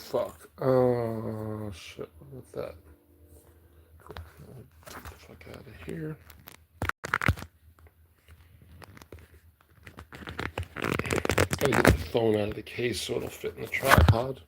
fuck. Oh, shit. With that. Get the fuck out of here. Gotta get the phone out of the case so it'll fit in the tripod.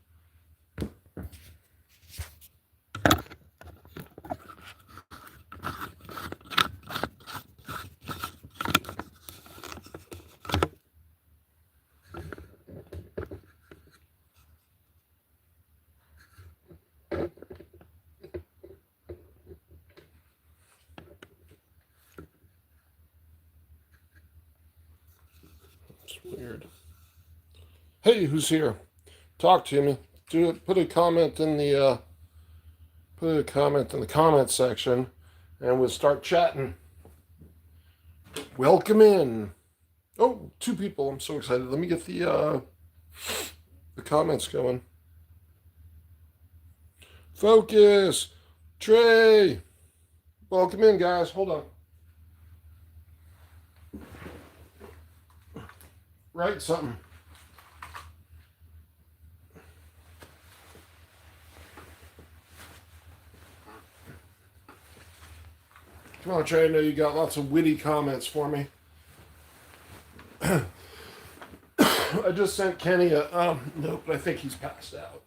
Weird. Hey, who's here? Talk to me. Put a comment in the comment section, and we'll start chatting. Welcome in. Oh, 2 people. I'm so excited. Let me get the comments going. Focus. Trey. Welcome in, guys. Hold on. Write something. Come on, Trey. I know you got lots of witty comments for me. I just sent Kenny a note, but I think he's passed out.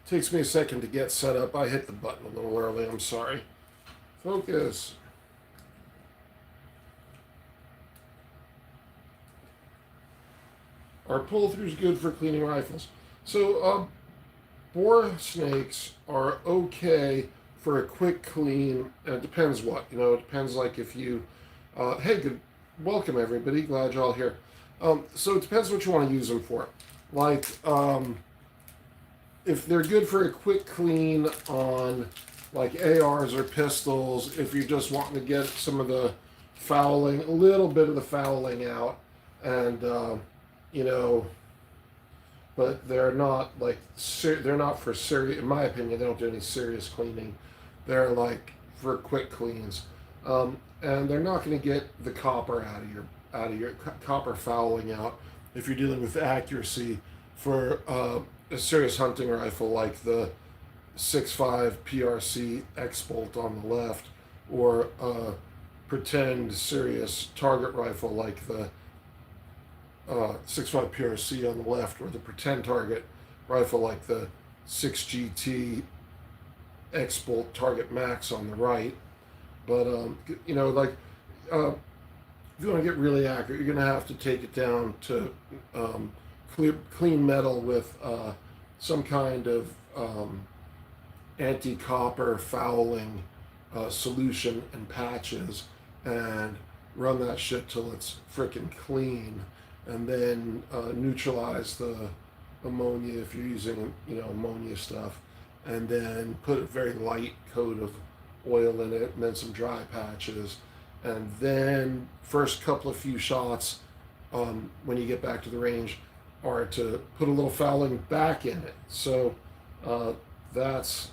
Takes me a second to get set up. I hit the button a little early. I'm sorry. Focus. Are pull-throughs good for cleaning rifles? So, bore snakes are okay for a quick clean. It depends what. It depends like if you... hey, good. Welcome, everybody. Glad y'all here. So it depends what you want to use them for. Like... if they're good for a quick clean on like ARs or pistols, if you're just wanting to get some of the fouling, a little bit of the fouling out, and but they're not like they're not for serious. In my opinion, they don't do any serious cleaning. They're like for quick cleans, and they're not going to get the copper out of your copper fouling out if you're dealing with accuracy for. A serious hunting rifle like the 6.5 PRC XBolt on the left, or a pretend serious target rifle like the 6.5 PRC on the left, or the pretend target rifle like the 6GT XBolt Target Max on the right. But if you want to get really accurate, you're going to have to take it down to clean metal with some kind of anti-copper fouling solution and patches, and run that shit till it's freaking clean, and then neutralize the ammonia if you're using ammonia stuff, and then put a very light coat of oil in it, and then some dry patches, and then first couple of few shots when you get back to the range are to put a little fouling back in it. So that's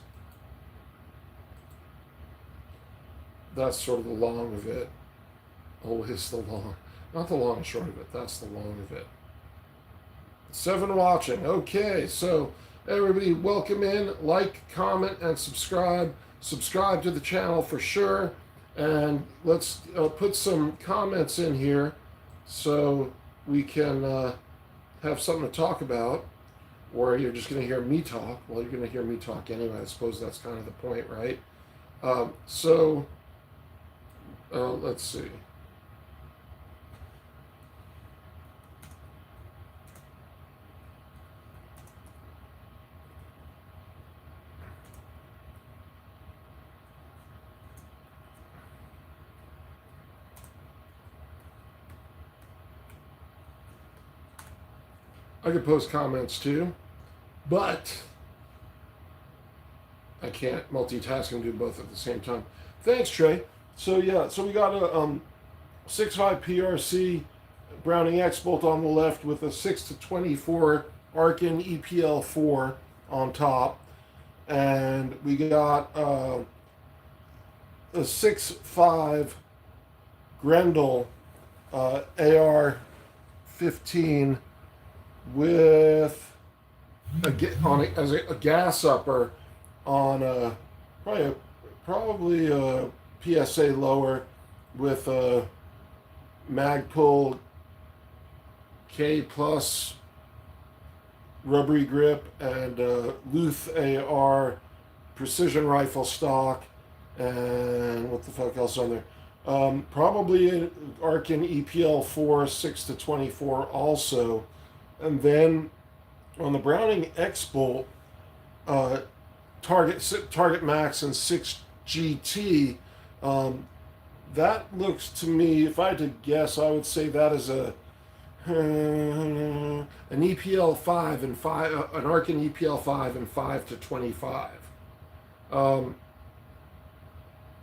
sort of the long of it. Oh, it's the long, not the long and short of it. That's the long of it. 7 watching. Okay, so everybody, welcome in. Like, comment, and subscribe. Subscribe to the channel for sure. And let's put some comments in here so we can have something to talk about. Or you're just going to hear me talk. Well, you're going to hear me talk anyway. I suppose that's kind of the point, right? Let's see. I could post comments too, but I can't multitask and do both at the same time. Thanks, Trey. So yeah, so we got a 6.5 PRC Browning XBolt on the left with a 6 to 24 Arkin EPL4 on top, and we got a 6.5 Grendel AR 15 with as a gas upper on probably a PSA lower with a Magpul K plus rubbery grip and Luth AR precision rifle stock, and what the fuck else on there? Probably an Arkin EPL4 6 to 24 also, and then on the Browning XBolt target max and 6 GT. That looks to me, if I had to guess, I would say that is an EPL 5 and 5, an Arkin EPL 5 and 5 to 25.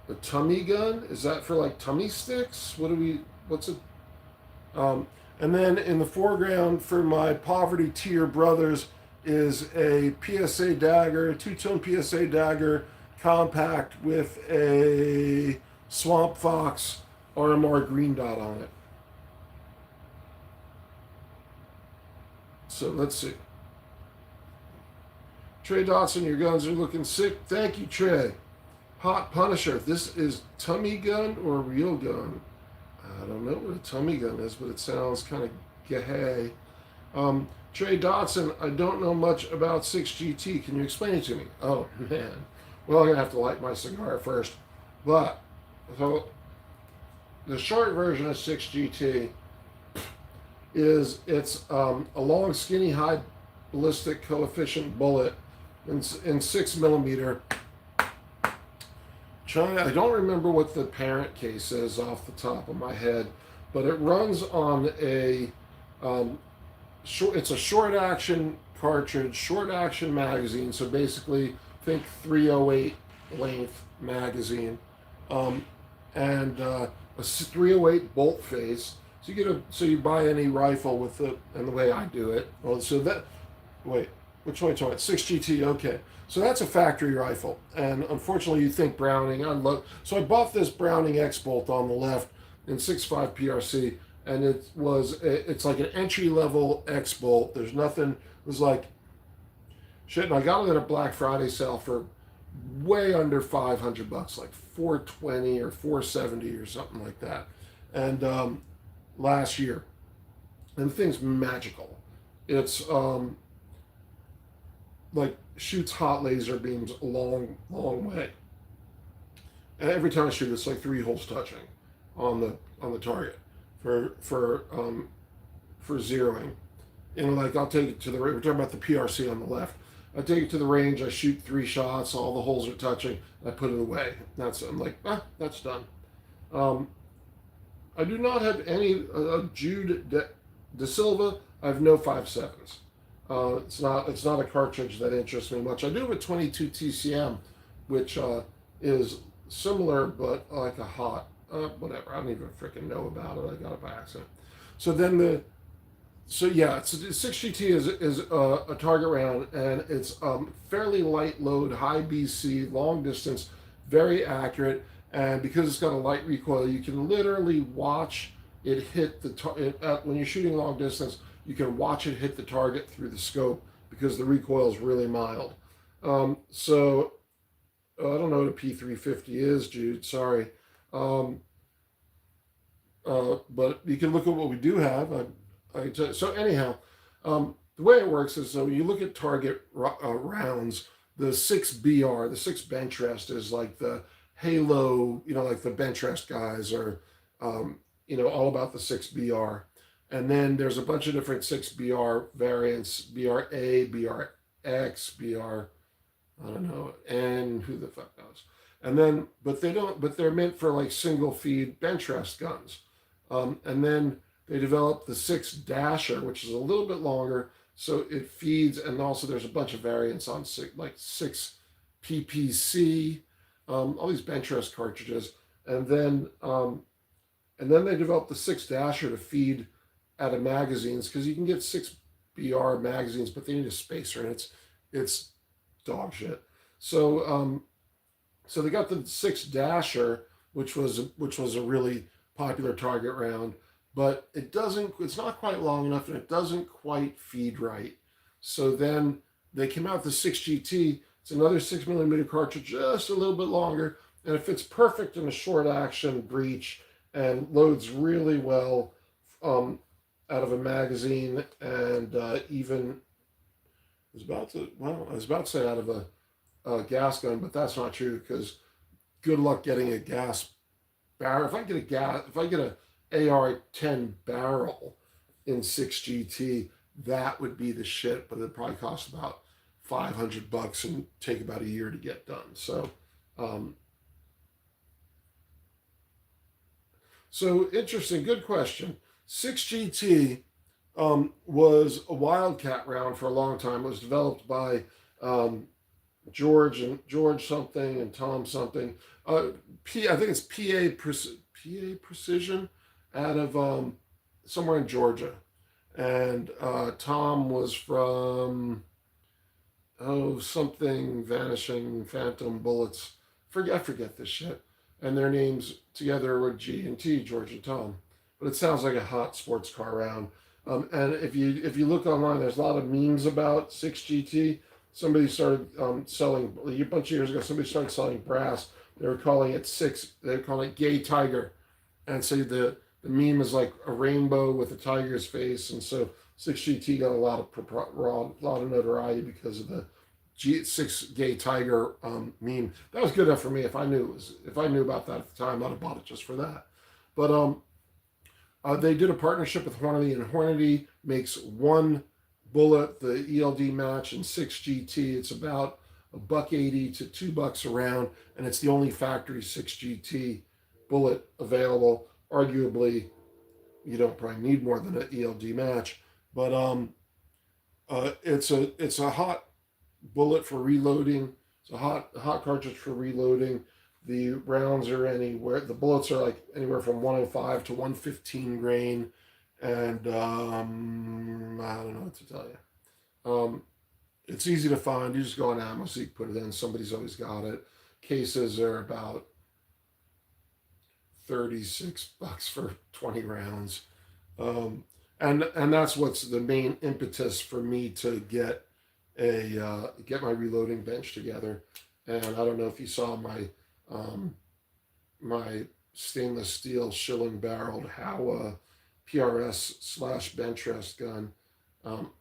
The tummy gun, is that for like tummy sticks? What's it? And then in the foreground for my poverty tier brothers is a PSA dagger, two-tone PSA dagger compact with a Swamp Fox RMR green dot on it. So let's see. Trey Dotson, your guns are looking sick. Thank you, Trey. Hot Punisher, this is tummy gun or real gun? I don't know what a tummy gun is, but it sounds kind of gay. Trey Dotson, I don't know much about 6GT. Can you explain it to me? Oh, man. Well, I'm going to have to light my cigar first. But, so, the short version of 6GT is it's a long, skinny, high ballistic coefficient bullet in 6mm. I don't remember what the parent case is off the top of my head, but it runs on a it's a short action cartridge, short action magazine. So basically, think 308 length magazine, and a 308 bolt face. So you buy any rifle with it, and the way I do it. Well, so that wait, which one are you talking about? 6GT. Okay. So that's a factory rifle, and unfortunately, you think Browning. So I bought this Browning XBolt on the left in 6.5 PRC, and it's like an entry level XBolt. There's nothing. It was like shit, and I got it at a Black Friday sale for way under $500, like $420 or $470 or something like that, and last year, and the thing's magical. It's like shoots hot laser beams a long way. And every time I shoot, it's like 3 holes touching on the target for zeroing. Like I'll take it to the range. We're talking about the PRC on the left. I take it to the range. I shoot 3 shots. All the holes are touching. I put it away. I'm like, that's done. I do not have any Jude De Silva. I have no 5.7s. It's not a cartridge that interests me much. I do have a 22 TCM, which is similar but like a hot whatever. I don't even freaking know about it. I got it by accident. So then it's 6GT is a target round, and it's fairly light load, high BC, long distance, very accurate, and because it's got a light recoil, you can literally watch it hit the target when you're shooting long distance. You can watch it hit the target through the scope because the recoil is really mild. So I don't know what a P350 is, Jude. Sorry. But you can look at what we do have. So anyhow, the way it works is, so you look at target rounds, the 6BR, the 6 bench rest is like the Halo, like the bench rest guys are, all about the 6BR. And then there's a bunch of different 6BR variants, BRA, BRX, BR, I don't know, and who the fuck knows. And then, but they're meant for like single feed bench rest guns. And then they developed the 6 Dasher, which is a little bit longer, So it feeds, and also there's a bunch of variants on like 6 PPC, all these bench rest cartridges, and then they developed the 6 Dasher to feed out of magazines, because you can get 6BR magazines, but they need a spacer, and it's dog shit. So they got the 6 Dasher, which was a really popular target round, but it's not quite long enough, and it doesn't quite feed right. So then they came out with the 6GT. It's another 6mm cartridge, just a little bit longer, and it fits perfect in a short action breech and loads really well out of a magazine, and even I was about to say out of a gas gun, but that's not true, because good luck getting a gas barrel. If I get a AR-10 barrel in 6GT, that would be the shit, but it'd probably cost about $500 and take about a year to get done. Um, so interesting, good question. 6GT was a Wildcat round for a long time. It was developed by George something and Tom something. I think it's PA Precision out of somewhere in Georgia, and Tom was from something Vanishing Phantom Bullets. I forget this shit, and their names together were G&T, George and Tom. But it sounds like a hot sports car round. And if you look online, there's a lot of memes about 6GT. Somebody started selling a bunch of years ago. Somebody started selling brass. They were calling it They were calling it Gay Tiger, and so the meme is like a rainbow with a tiger's face, and so 6GT got a lot of notoriety because of the 6 Gay Tiger meme. That was good enough for me. If I knew about that at the time, I'd have bought it just for that. But they did a partnership with Hornady, and Hornady makes one bullet, the ELD match, in 6GT. It's about $1.80 to $2 a round, and it's the only factory 6GT bullet available. Arguably, you don't probably need more than an ELD match, but it's a hot bullet for reloading. It's a hot cartridge for reloading. The rounds are the bullets are like anywhere from 105 to 115 grain, and I don't know what to tell you. It's easy to find. You just go on Amazon, so you put it in. Somebody's always got it. Cases are about $36 for 20 rounds. And that's what's the main impetus for me to get my reloading bench together. And I don't know if you saw my stainless steel shilling barreled Howa PRS / bench rest gun,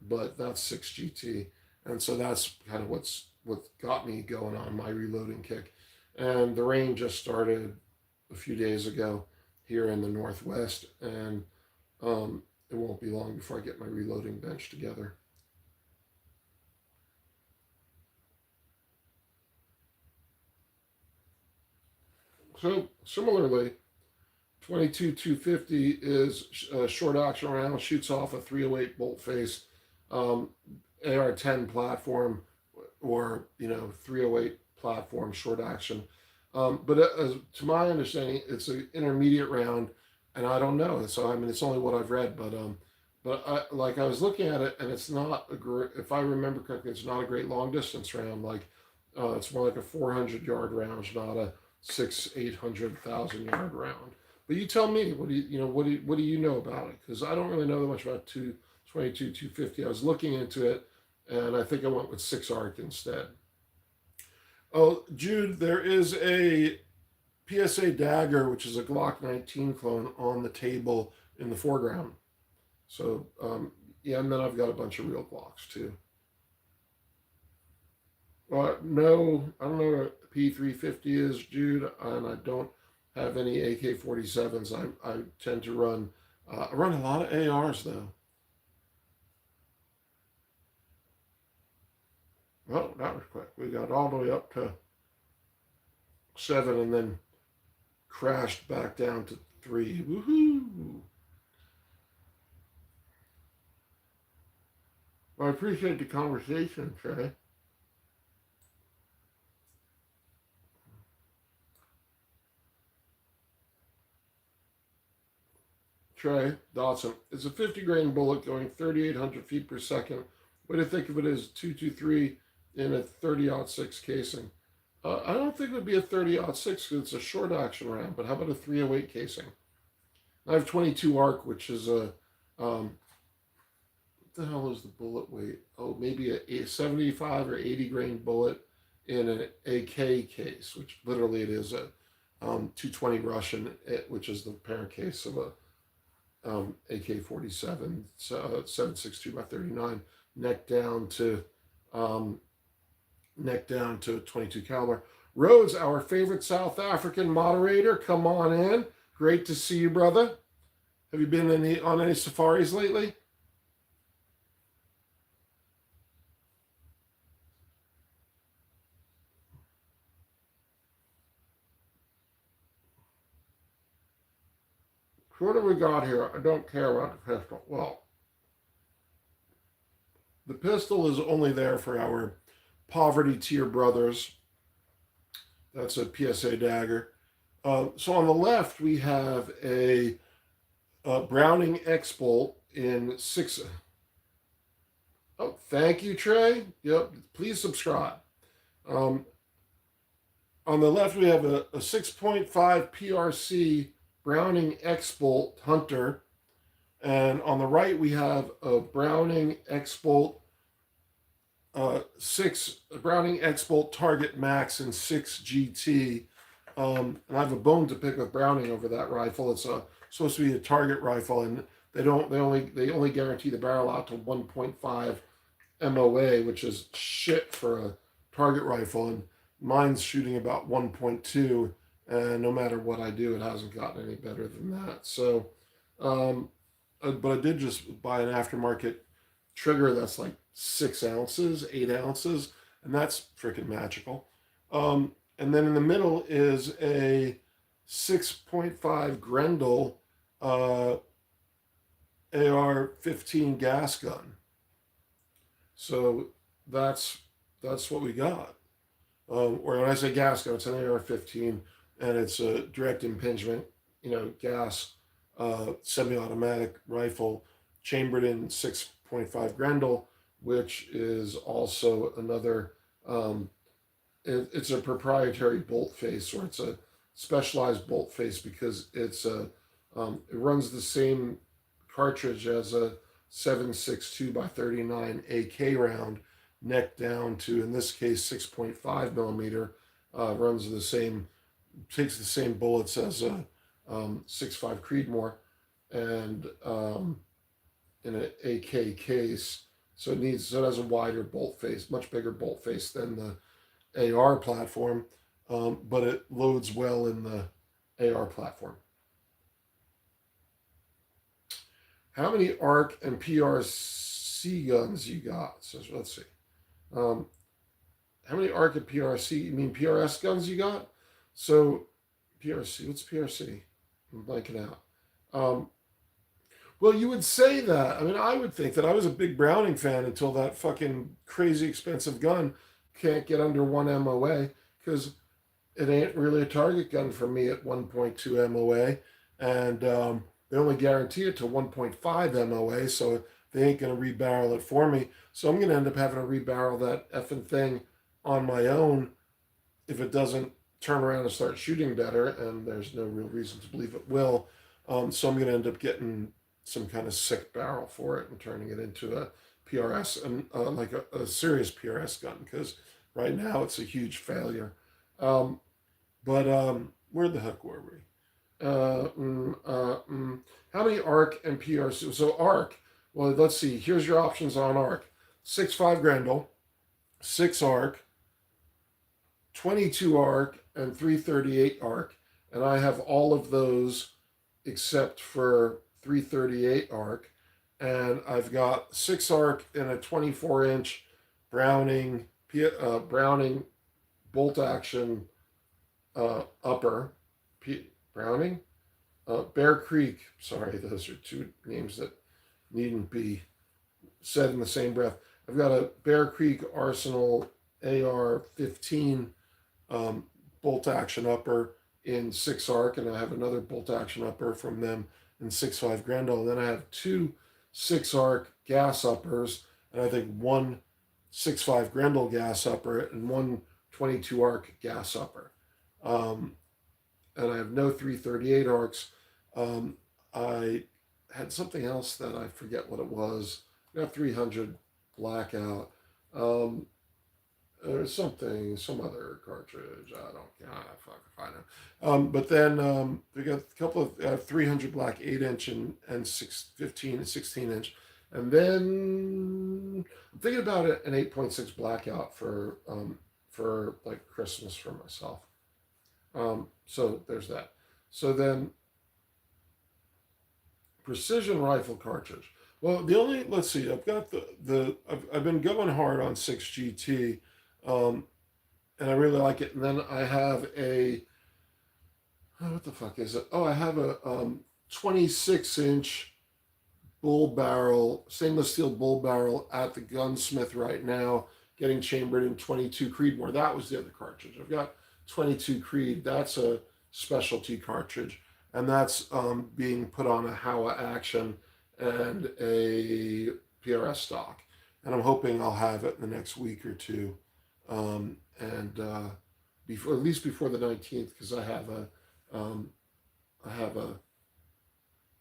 but that's 6GT, and so that's kind of what got me going on my reloading kick. And the rain just started a few days ago here in the Northwest, and it won't be long before I get my reloading bench together. So similarly, 22-250 is a short action round, shoots off a 308 bolt face, AR-10 platform, or 308 platform short action. But to my understanding, it's an intermediate round, and I don't know. So I mean, it's only what I've read, but I was looking at it, and it's not if I remember correctly, it's not a great long distance round. It's more like a 400-yard round, not a 800,000 yard round. But you tell me, what do you know about it? Because I don't really know that much about 22-250. I was looking into it, and I think I went with 6 ARC instead. Oh, Jude, there is a PSA dagger, which is a Glock 19 clone, on the table in the foreground. So, and then I've got a bunch of real Glocks too. No, I don't know what P350 is, Jude, and I don't have any AK-47s. I tend to run a lot of ARs though. Well, that was quick. We got all the way up to 7 and then crashed back down to 3. Woohoo! Well, I appreciate the conversation, Trey. Trey Dawson. It's a 50 grain bullet going 3,800 feet per second. What do you think of it as 223 in a 30-06 casing? I don't think it would be a 30-06 because it's a short action round, but how about a 308 casing? I have 22 arc, which is a, what the hell is the bullet weight? Oh, maybe a 75 or 80 grain bullet in an AK case, which literally it is a 220 Russian, which is the parent case of a AK-47, 7.62 by 39, neck down to 22 caliber. Rose, our favorite South African moderator, come on in. Great to see you, brother. Have you been on any safaris lately? What do we got here? I don't care about the pistol. Well, the pistol is only there for our poverty tier brothers. That's a PSA dagger. So on the left, we have a Browning XBolt in 6. Oh, thank you, Trey. Yep, please subscribe. On the left, we have a 6.5 PRC Browning XBolt Hunter. And on the right, we have a Browning XBolt Browning XBolt Target Max in 6 GT. And I have a bone to pick with Browning over that rifle. It's supposed to be a target rifle, and they only guarantee the barrel out to 1.5 MOA, which is shit for a target rifle. And mine's shooting about 1.2, and no matter what I do, it hasn't gotten any better than that. So, but I did just buy an aftermarket trigger that's like 6 ounces, 8 ounces, and that's freaking magical. And then in the middle is a 6.5 Grendel AR-15 gas gun. So that's what we got. Or when I say gas gun, it's an AR-15, and it's a direct impingement, gas semi-automatic rifle, chambered in 6.5 Grendel, which is also another. It's a proprietary bolt face, or it's a specialized bolt face because it runs the same cartridge as a 7.62 by 39 AK round, neck down to, in this case, 6.5 millimeter. Takes the same bullets as a 6.5 Creedmoor, and in an AK case, so it has a wider bolt face, much bigger bolt face than the AR platform, but it loads well in the AR platform. How many ARC and PRC guns you got? So let's see. How many ARC and PRC? You mean PRS guns you got? So PRC, what's PRC? I'm blanking out. Well, you would say that. I mean, I would think that I was a big Browning fan until that fucking crazy expensive gun can't get under 1 MOA, because it ain't really a target gun for me at 1.2 MOA, and they only guarantee it to 1.5 MOA, so they ain't going to rebarrel it for me. So I'm going to end up having to rebarrel that effing thing on my own if it doesn't turn around and start shooting better, and there's no real reason to believe it will. So I'm going to end up getting some kind of sick barrel for it and turning it into a PRS, and like a serious PRS gun, because right now it's a huge failure. But where the heck were we? How many ARC and PRC? So ARC, well, let's see. Here's your options on ARC: 6.5 Grendel, 6 ARC, 22 ARC, and 338 ARC. And I have all of those except for 338 ARC. And I've got 6 ARC in a 24-inch Browning bolt action upper. Browning? Bear Creek. Sorry, those are two names that needn't be said in the same breath. I've got a Bear Creek Arsenal AR-15 bolt action upper in 6 arc, and I have another bolt action upper from them in 6.5 Grendel. And then I have 2 6 arc gas uppers, and I think 1 6.5 Grendel gas upper and 1 22 arc gas upper. And I have no 338 arcs. I had something else that I forget what it was. I got 300 blackout. Or something, some other cartridge. I don't, fuck if I know. But then we got a couple of 300 black 8-inch and 15 and 16-inch. And then I'm thinking about it, an 8.6 blackout for like Christmas for myself. So there's that. So then precision rifle cartridge. Well, let's see, I've got I've been going hard on 6GT, and I really like it. And then I have what the fuck is it? Oh, I have a 26-inch bull barrel, stainless steel bull barrel at the gunsmith right now, getting chambered in 22 Creedmoor. That was the other cartridge. I've got 22 Creed. That's a specialty cartridge, and that's being put on a Howa Action and a PRS stock, and I'm hoping I'll have it in the next week or two, before, at least before the 19th, because I have a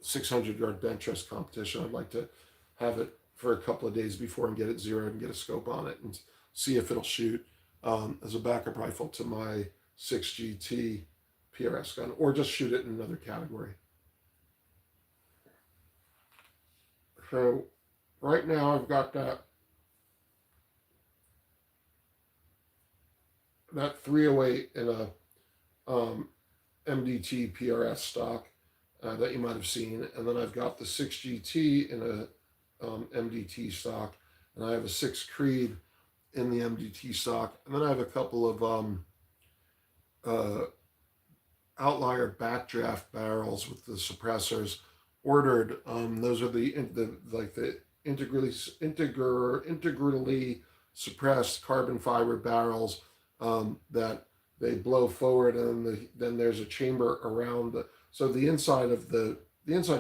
600-yard bench rest competition. I'd like to have it for a couple of days before and get it zeroed and get a scope on it and see if it'll shoot as a backup rifle to my 6GT PRS gun, or just shoot it in another category. So right now I've got that 308 in a MDT PRS stock that you might have seen, and then I've got the 6GT in a MDT stock, and I have a 6 Creed in the MDT stock, and then I have a couple of outlier backdraft barrels with the suppressors ordered. Those are the integrally suppressed carbon fiber barrels that they blow forward, and then there's a chamber around the. So the inside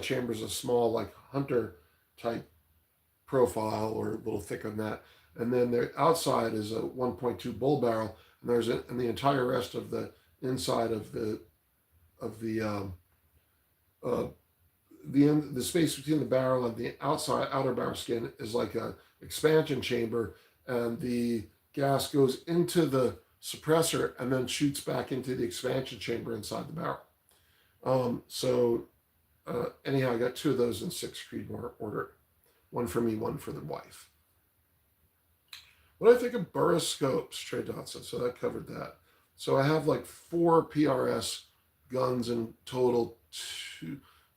chamber is a small, like, hunter type profile, or a little thicker than that, and then the outside is a 1.2 bull barrel, and the entire rest of the inside of the space between the barrel and the outer barrel skin is like a expansion chamber, and the gas goes into the suppressor and then shoots back into the expansion chamber inside the barrel. Anyhow, I got 2 of those in 6 Creedmoor ordered. One for me, one for the wife. What do I think of Burris scopes, Trey Dotson? So that covered that. So I have like 4 PRS guns in total,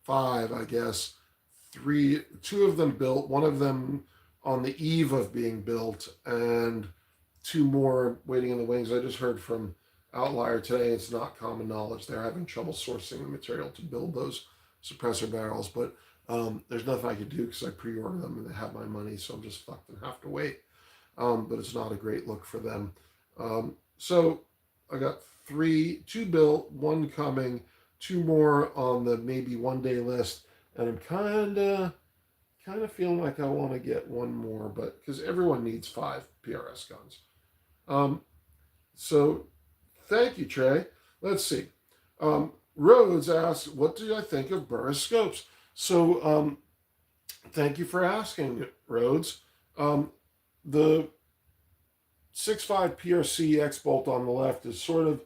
5, I guess. 2 of them built, one of them on the eve of being built, and 2 more waiting in the wings. I just heard from Outlier today, it's not common knowledge. They're having trouble sourcing the material to build those suppressor barrels, but there's nothing I can do because I pre-ordered them and they have my money, so I'm just fucked and have to wait. But it's not a great look for them. So I got 2 built, 1 coming, 2 more on the maybe one-day list, and I'm kind of feeling like I want to get 1 more, but because everyone needs 5 PRS guns. So thank you, Trey. Let's see. Rhodes asks, what do I think of Burris scopes? So thank you for asking, Rhodes. The 6.5 PRC XBolt on the left is sort of,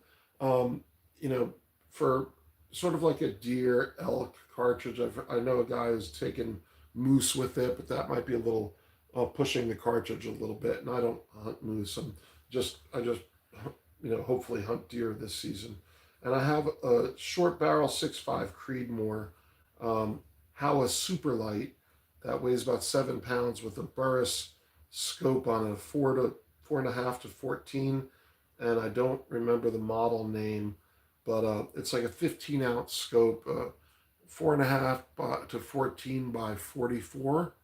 for sort of like a deer elk cartridge. I know a guy who's taken moose with it, but that might be a little pushing the cartridge a little bit. And I don't hunt moose. I just hopefully hunt deer this season. And I have a short barrel 6.5 Creedmoor Howa Superlight that weighs about 7 pounds with a Burris scope on it, 4.5 to 14, and I don't remember the model name, but it's like a 15-ounce scope, 4.5 to 14 by 44,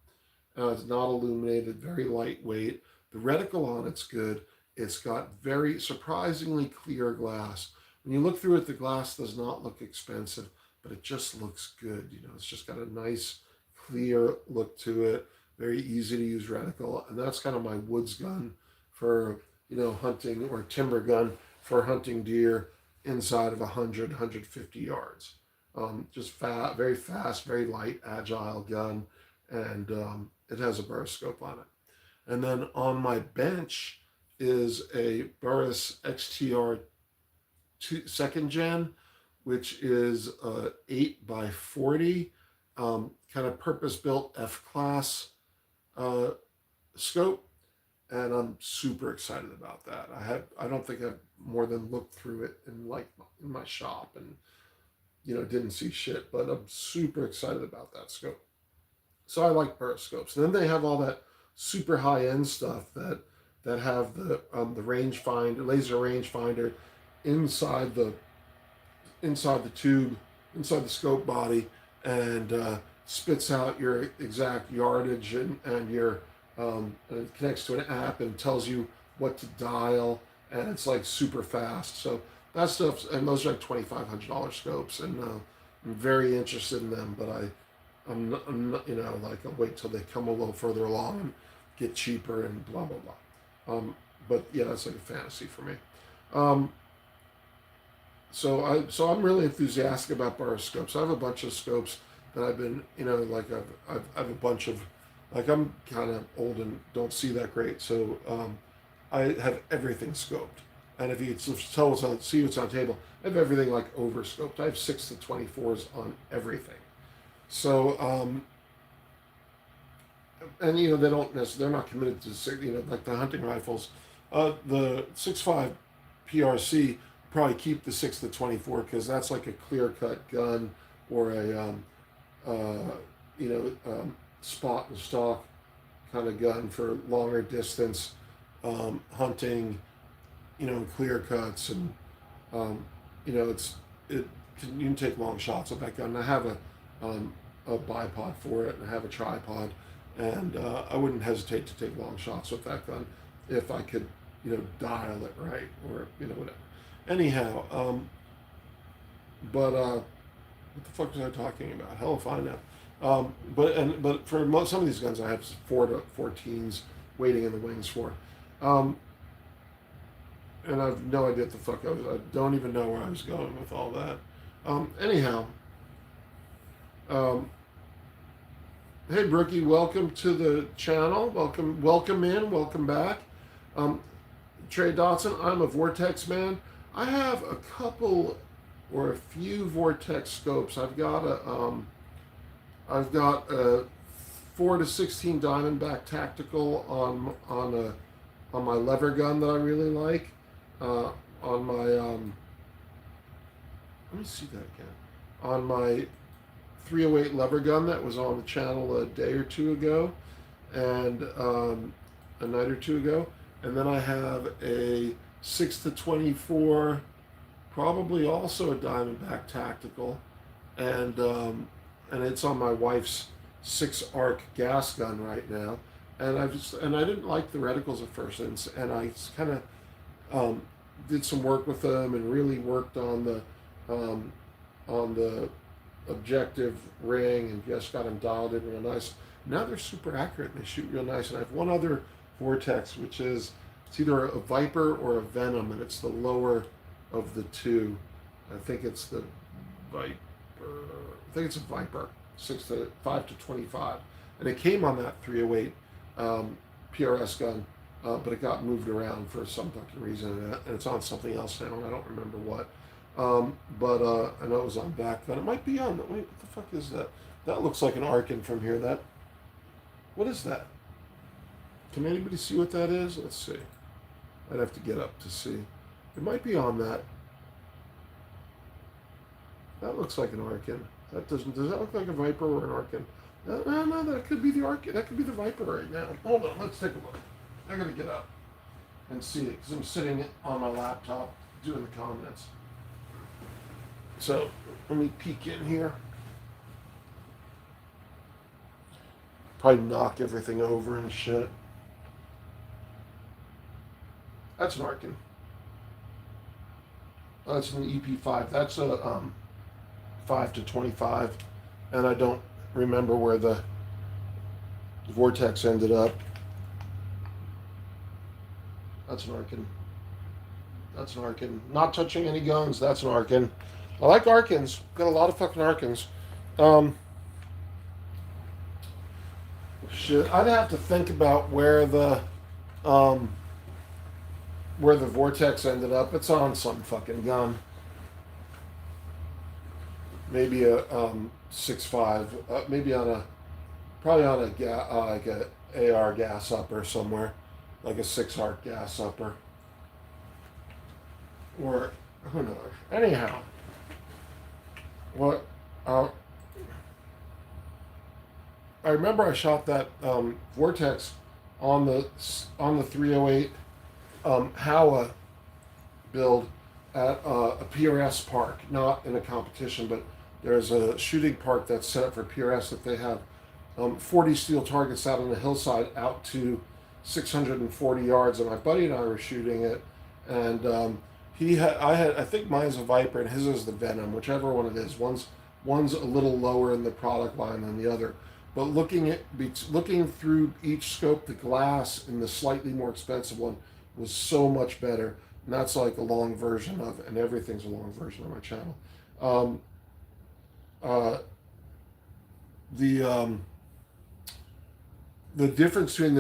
It's not illuminated, very lightweight. The reticle on it's good. It's got very surprisingly clear glass. When you look through it, the glass does not look expensive, but it just looks good. You know, it's just got a nice, clear look to it. Very easy to use reticle, and that's kind of my woods gun for, you know, hunting, or timber gun for hunting deer inside of 100, 150 yards. Just very fast, very light, agile gun, and it has a burst scope on it. And then on my bench is a Burris XTR second gen, which is a 8x40, kind of purpose built F class scope, and I'm super excited about that. I don't think I've more than looked through it in my shop, and you know, didn't see shit, but I'm super excited about that scope. So I like Burris scopes. And then they have all that super high end stuff that have the range finder, laser range finder inside the tube, inside the scope body, and spits out your exact yardage, and and it connects to an app and tells you what to dial, and it's like super fast. So that stuff, and those are like $2,500 scopes, and I'm very interested in them, but I'm not, you know, like I'll wait till they come a little further along and get cheaper and blah blah blah. But yeah, that's like a fantasy for me. Um, so I'm really enthusiastic about Burris scopes. I have a bunch of scopes that I've been, you know, like I have a bunch of, like I'm kind of old and don't see that great, so I have everything scoped. And if you can tell see what's on the table, I have everything like over scoped. I have 6 to 24s on everything. So and you know, they're not committed to, you know, like the hunting rifles. The 6.5 PRC probably keep the 6 to 24 because that's like a clear cut gun, or a you know, spot and stalk kind of gun for longer distance hunting. You know, clear cuts, and you know, you can take long shots with that gun. I have a bipod for it, and I have a tripod, and I wouldn't hesitate to take long shots with that gun if I could, you know, dial it right, or you know, whatever. Anyhow, but what the fuck was I talking about? Hell if I know. But for some of these guns, I have 4 to 14s waiting in the wings for. And I have no idea what the fuck I don't even know where I was going with all that. Anyhow, hey Brookie, welcome to the channel. Welcome back. Trey Dotson, I'm a Vortex man. I have a couple or a few Vortex scopes. I've got a 4 to 16 Diamondback Tactical on my lever gun that I really like. On my let me see that again. On my 308 lever gun that was on the channel a day or two ago, and a night or two ago, and then I have a 6 to 24, probably also a Diamondback Tactical, and it's on my wife's 6 arc gas gun right now, and I didn't like the reticles at first, and I kind of did some work with them and really worked on the objective ring, and just got them dialed in real nice. Now they're super accurate and they shoot real nice. And I have one other Vortex, which is, it's either a Viper or a Venom, and it's the lower of the two. I think it's the Viper. I think it's a Viper, 5 to 25, and it came on that 308 PRS gun. But it got moved around for some fucking reason, and it's on something else now, and I don't remember what. But I know it was on back then. It might be on. Wait, what the fuck is that? That looks like an Arkin from here. What is that? Can anybody see what that is? Let's see. I'd have to get up to see. It might be on that. That looks like an Arkin. Does that look like a Viper or an Arkin? No, that could be the Arkin. That could be the Viper right now. Hold on, let's take a look. I gotta get up and see it because I'm sitting on my laptop doing the comments. So let me peek in here. probably knock everything over and shit. That's an Arkin. That's an EP5. That's a 5 to 25, and I don't remember where the vortex ended up. That's an Arkin. That's an Arkin. Not touching any guns. That's an Arkin. I like Arkins. Got a lot of fucking Arkins. Um, shit. I'd have to think about um, where the vortex ended up. It's on some fucking gun. Maybe a 6.5. Maybe on a probably on like a AR gas upper somewhere, like a 6 arc gas upper, or who knows. Anyhow, what I remember I shot that vortex on the 308 Howa build at a PRS park, not in a competition, but there's a shooting park that's set up for PRS that they have 40 steel targets out on the hillside out to 640 yards, and my buddy and I were shooting it, and I think mine's a Viper and his is the Venom, whichever one it is. One's a little lower in the product line than the other, but looking through each scope, the glass in the slightly more expensive one was so much better, and that's like a long version of, and everything's a long version of my channel. Um, uh, the the difference between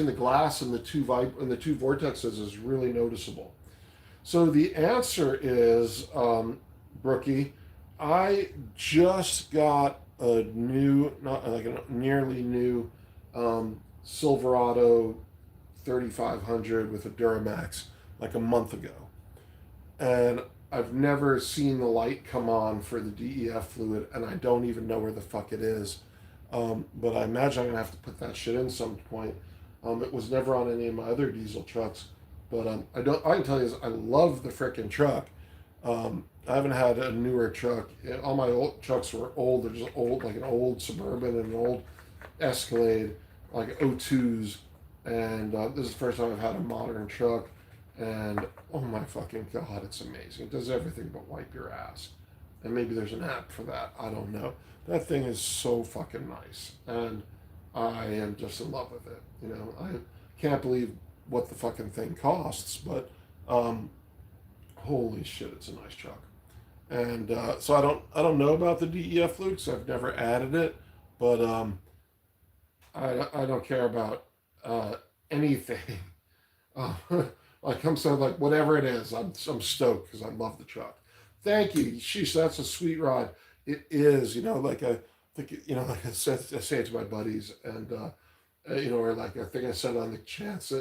the glass and the two vortexes is really noticeable. So the answer is, Brookie, I just got a new, not like a nearly new Silverado 3500 with a Duramax like a month ago, and I've never seen the light come on for the DEF fluid, and I don't even know where the fuck it is. But I imagine I'm gonna have to put that shit in some point. It was never on any of my other diesel trucks, but I can tell you is I love the frickin' truck. I haven't had a newer truck. All my old trucks were old. They're just old, like an old Suburban and an old Escalade, like O2s. And this is the first time I've had a modern truck. And oh my fucking god, it's amazing. It does everything but wipe your ass. And maybe there's an app for that. I don't know. That thing is so fucking nice, and I am just in love with it. You know, I can't believe what the fucking thing costs, but holy shit, it's a nice truck. And so I don't know about the DEF fluid because I've never added it, but I don't care about anything. Uh, like I'm so like whatever it is, I'm stoked because I love the truck. Thank you. Sheesh, that's a sweet ride. It is, you know, like I think, you know, like I say it to my buddies, and you know, or like I think I said on Chance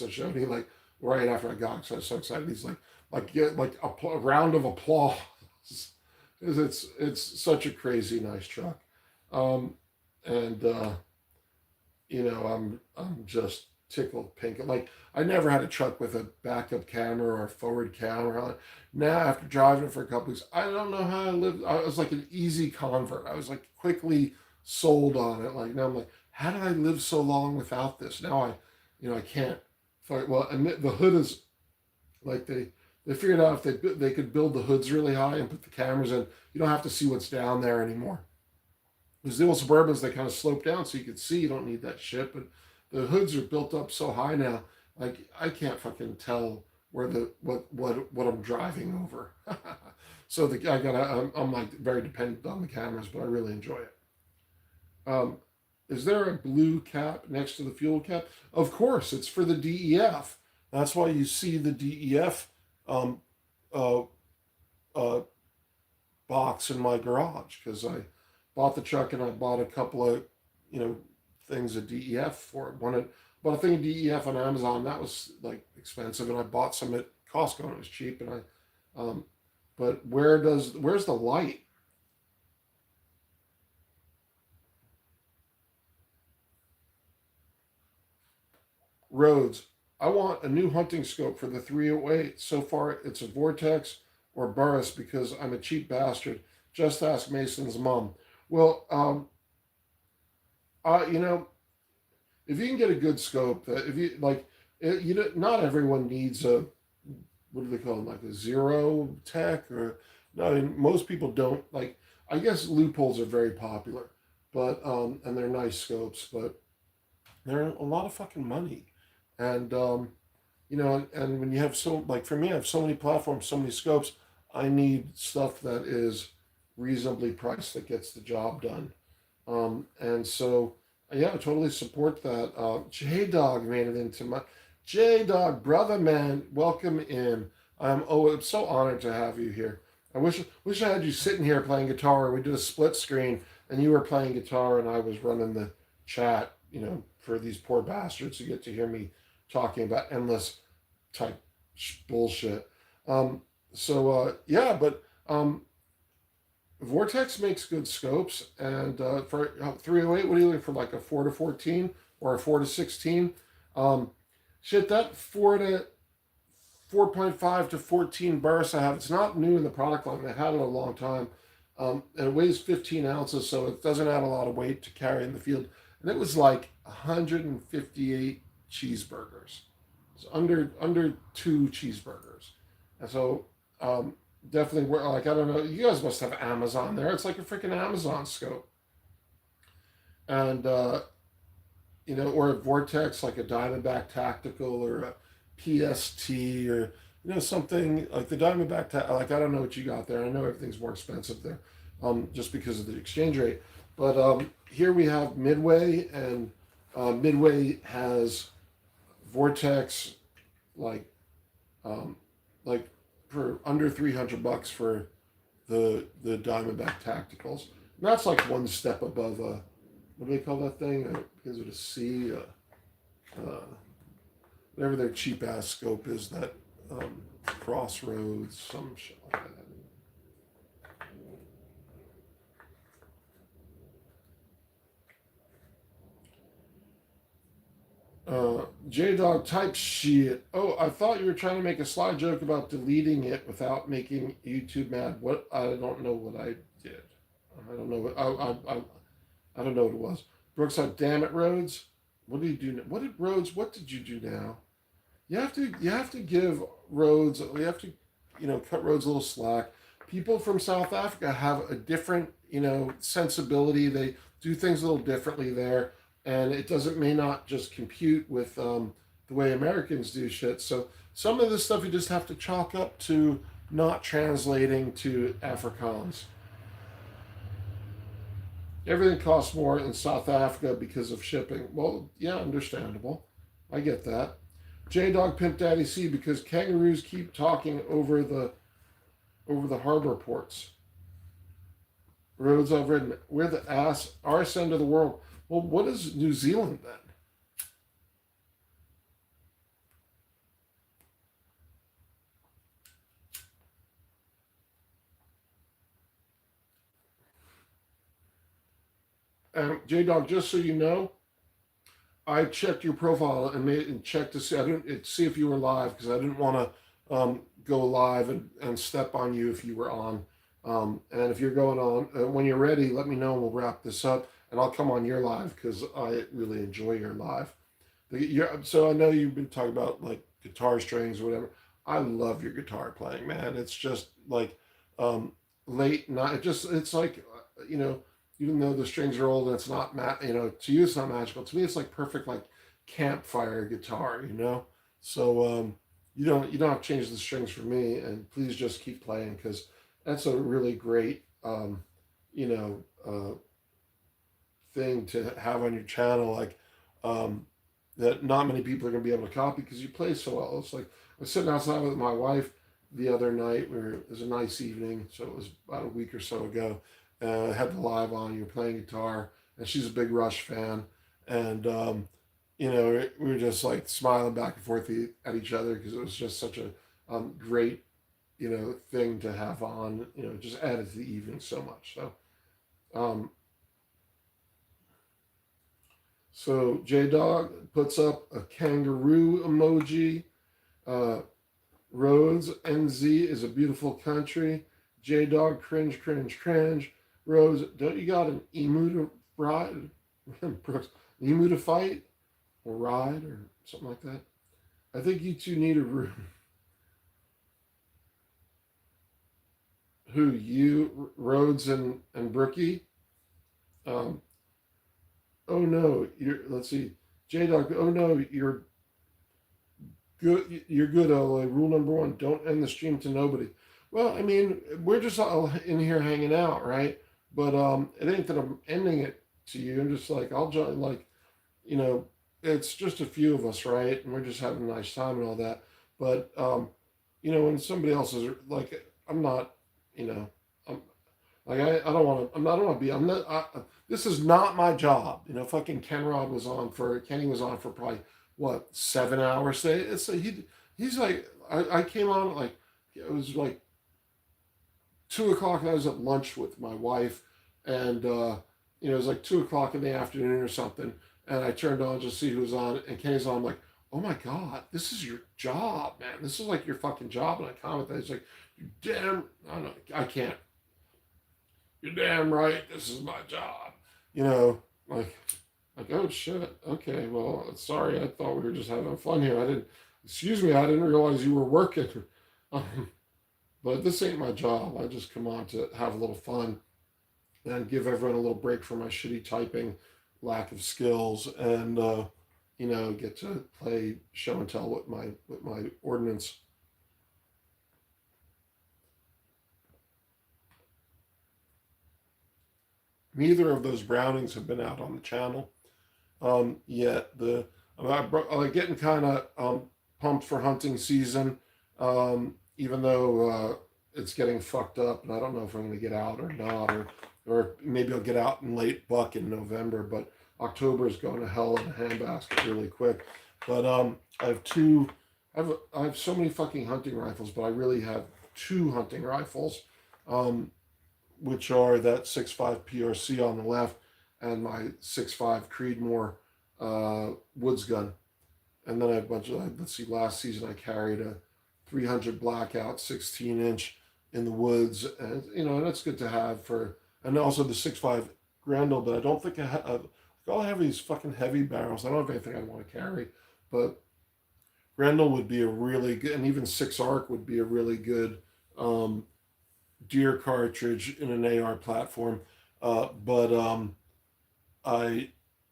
show, and he like right after I got, because I was so excited, he's get like a round of applause, because it's such a crazy nice truck, and you know, I'm just tickled pink. Like I never had a truck with a backup camera or a forward camera. Now after driving it for a couple weeks, I don't know how I lived. I was like an easy convert. I was like quickly sold on it. Like now I'm like, how did I live so long without this? Now I can't. Well, and the hood is like they figured out if they could build the hoods really high and put the cameras in, you don't have to see what's down there anymore. Because the old Suburbans, they kind of slope down so you can see. You don't need that shit, but the hoods are built up so high now, like I can't fucking tell where what I'm driving over. So I'm like very dependent on the cameras, but I really enjoy it. Is there a blue cap next to the fuel cap? Of course, it's for the DEF. That's why you see the DEF um, uh, uh, box in my garage, because I bought the truck and I bought a couple of, you know, things of DEF for it. Bought a thing of DEF on Amazon. That was like expensive, and I bought some at Costco and it was cheap. And but where's the light? Roads. I want a new hunting scope for the 308. So far, it's a Vortex or Burris because I'm a cheap bastard. Just ask Mason's mom. Well, You know, if you can get a good scope, that if you like, you know, not everyone needs a, what do they call it, like a zero tech, or no, I mean, most people don't like. I guess loopholes are very popular, but and they're nice scopes, but they're a lot of fucking money, and you know, and when you have so, like for me, I have so many platforms, so many scopes, I need stuff that is reasonably priced that gets the job done. And so, yeah, I totally support that. J Dog made it into my J Dog brother, man. Welcome in. I'm so honored to have you here. I wish I had you sitting here playing guitar and we did a split screen and you were playing guitar and I was running the chat. You know, for these poor bastards who get to hear me talking about endless type bullshit. Yeah, but Vortex makes good scopes, and for 308, what are you looking for? Like a 4 to 14 or a 4 to 16? Um, Shit, that 4.5 to 14 burst I have, it's not new in the product line. I've had it a long time. And it weighs 15 ounces, so it doesn't add a lot of weight to carry in the field. And it was like 158 cheeseburgers. It's under two cheeseburgers. And so definitely, like, I don't know, you guys must have Amazon there. It's like a freaking Amazon scope. And you know, or a Vortex, like a Diamondback Tactical or a PST, or you know, something like the Diamondback. Like, I don't know what you got there. I know everything's more expensive there, just because of the exchange rate. But here we have Midway, and Midway has Vortex, like um, like for under $300 for the Diamondback Tacticals. And that's like one step above a, what do they call that thing? Begins with a C. Whatever their cheap ass scope is, that Crossroads, some shit like that. J Dog type shit. Oh, I thought you were trying to make a sly joke about deleting it without making YouTube mad. What? I don't know what I did. I don't know what I don't know what it was. Brookside, damn it, Rhodes. What did you do? What did Rhodes? What did you do now? You have to give Rhodes. We have to, you know, cut Rhodes a little slack. People from South Africa have a different, you know, sensibility. They do things a little differently there, and it doesn't may not just compute with the way Americans do shit. So some of this stuff you just have to chalk up to not translating to Afrikaans. Everything costs more in South Africa because of shipping. Well, yeah, understandable. I get that. J Dog Pimp Daddy C, because kangaroos keep talking over the harbor ports. Roads I've ridden. We're the arse end of the world. Well, what is New Zealand then? J Dog, just so you know, I checked your profile and checked to see. I didn't see if you were live because I didn't want to go live and step on you if you were on. And if you're going on, when you're ready, let me know and we'll wrap this up. And I'll come on your live because I really enjoy your live. So I know you've been talking about like guitar strings or whatever. I love your guitar playing, man. It's just like late night. It's like you know, even though the strings are old and it's not you know, to you it's not magical. To me, it's like perfect like campfire guitar. You know, so you don't have to change the strings for me. And please just keep playing because that's a really great you know thing to have on your channel. Like that not many people are going to be able to copy because you play so well. It's like I was sitting outside with my wife the other night where it was a nice evening, so it was about a week or so ago. I had the live on, you were playing guitar, and she's a big Rush fan. And, you know, we were just like smiling back and forth at each other because it was just such a great, you know, thing to have on, you know, just added to the evening so much. Um, So J Dog puts up a kangaroo emoji. Uh, Rhodes NZ is a beautiful country. J Dog cringe, cringe, cringe. Rose, don't you got an emu to ride? Brooks, emu to fight or ride or something like that. I think you two need a room. Who, you, Rhodes, and Brookie? Um, oh no, let's see, J Dog. Oh no, you're good. You're good, LA. Rule number one: don't end the stream to nobody. Well, I mean, we're just all in here hanging out, right? But it ain't that I'm ending it to you. I'm just like I'll join. Like, you know, it's just a few of us, right? And we're just having a nice time and all that. But when somebody else is like, I'm not, you know, I'm like I don't want to. I don't want to be. I'm not. This is not my job. Fucking Kenny was on for probably what 7 hours. He's like I came on like it was like 2 o'clock and I was at lunch with my wife and it was like 2 o'clock in the afternoon or something and I turned on to see who was on and Kenny's on. I'm like, oh my god, this is your job, man. This is like your fucking job. And I commented, he's like, you damn. I don't know. I can't. You're damn right. This is my job. Like, oh shit. Okay, well, sorry. I thought we were just having fun here. Excuse me, I didn't realize you were working. Um, but this ain't my job. I just come on to have a little fun and give everyone a little break from my shitty typing, lack of skills, and get to play show and tell with my ordnance. Neither of those Brownings have been out on the channel yet. I'm getting kind of pumped for hunting season, even though it's getting fucked up, and I don't know if I'm going to get out or not, or maybe I'll get out in late buck in November. But October is going to hell in a handbasket really quick. But I have two. I have so many fucking hunting rifles, but I really have two hunting rifles. Which are that 6.5 PRC on the left and my 6.5 Creedmoor woods gun. And then I have a bunch of, let's see, last season I carried a 300 Blackout 16-inch in the woods. And, and that's good to have and also the 6.5 Grendel, but I don't think I have, all I have these fucking heavy barrels. I don't have anything I want to carry, but Grendel would be a really good, and even 6 ARC would be a really good deer cartridge in an AR platform, but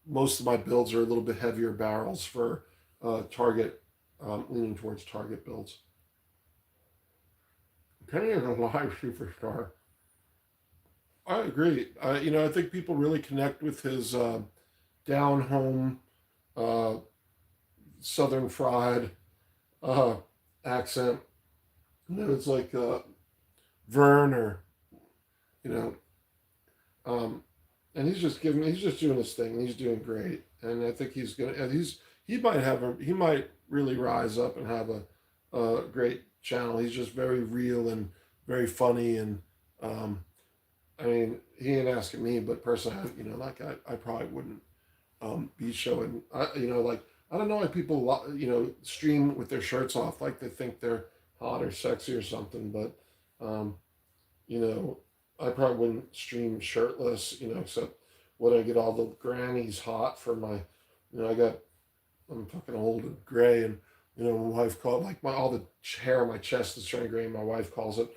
most of my builds are a little bit heavier barrels for target, leaning towards target builds. Penny is a live superstar. I agree. I think people really connect with his down home, southern fried accent. It's like Vern or and he's just doing his thing and he's doing great, and I think he might really rise up and have a great channel. He's just very real and very funny, and I mean, he ain't asking me, but personally, I probably wouldn't be showing. Like, I don't know why people stream with their shirts off, like they think they're hot or sexy or something, but I probably wouldn't stream shirtless, except when I get all the grannies hot for my, I'm fucking old and gray, and my wife called, like, all the hair on my chest is turning gray, and my wife calls it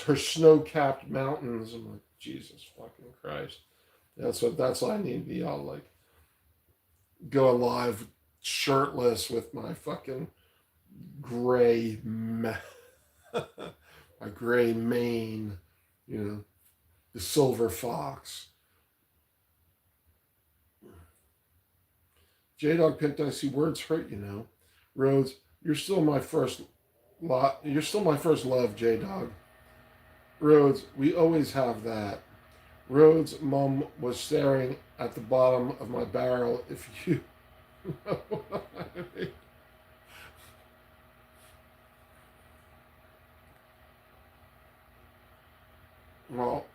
her snow-capped mountains. I'm like, Jesus fucking Christ. That's what I need to be all like, going live shirtless with my fucking gray my gray mane, the silver fox. J-Dog picked, I see words hurt, Rhodes, you're still my first love, J-Dog. Rhodes, we always have that. Rhodes' mom was staring at the bottom of my barrel, if you know what I mean. Well,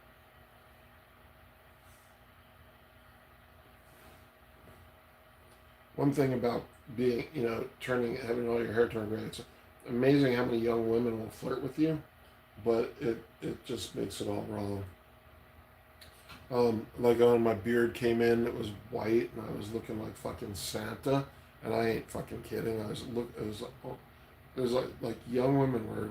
one thing about being, having all your hair turned gray, it's amazing how many young women will flirt with you, but it just makes it all wrong. Like when my beard came in, it was white, and I was looking like fucking Santa. And I ain't fucking kidding. It was like young women were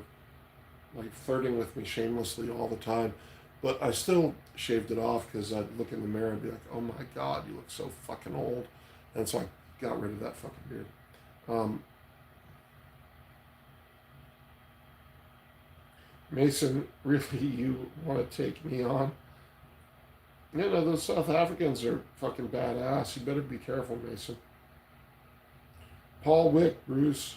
like flirting with me shamelessly all the time, but I still shaved it off because I'd look in the mirror and be like, "Oh my god, you look so fucking old," and so I got rid of that fucking beard. Um, Mason, really, you want to take me on? You know, those South Africans are fucking badass. You better be careful, Mason. Paul Wick, Bruce.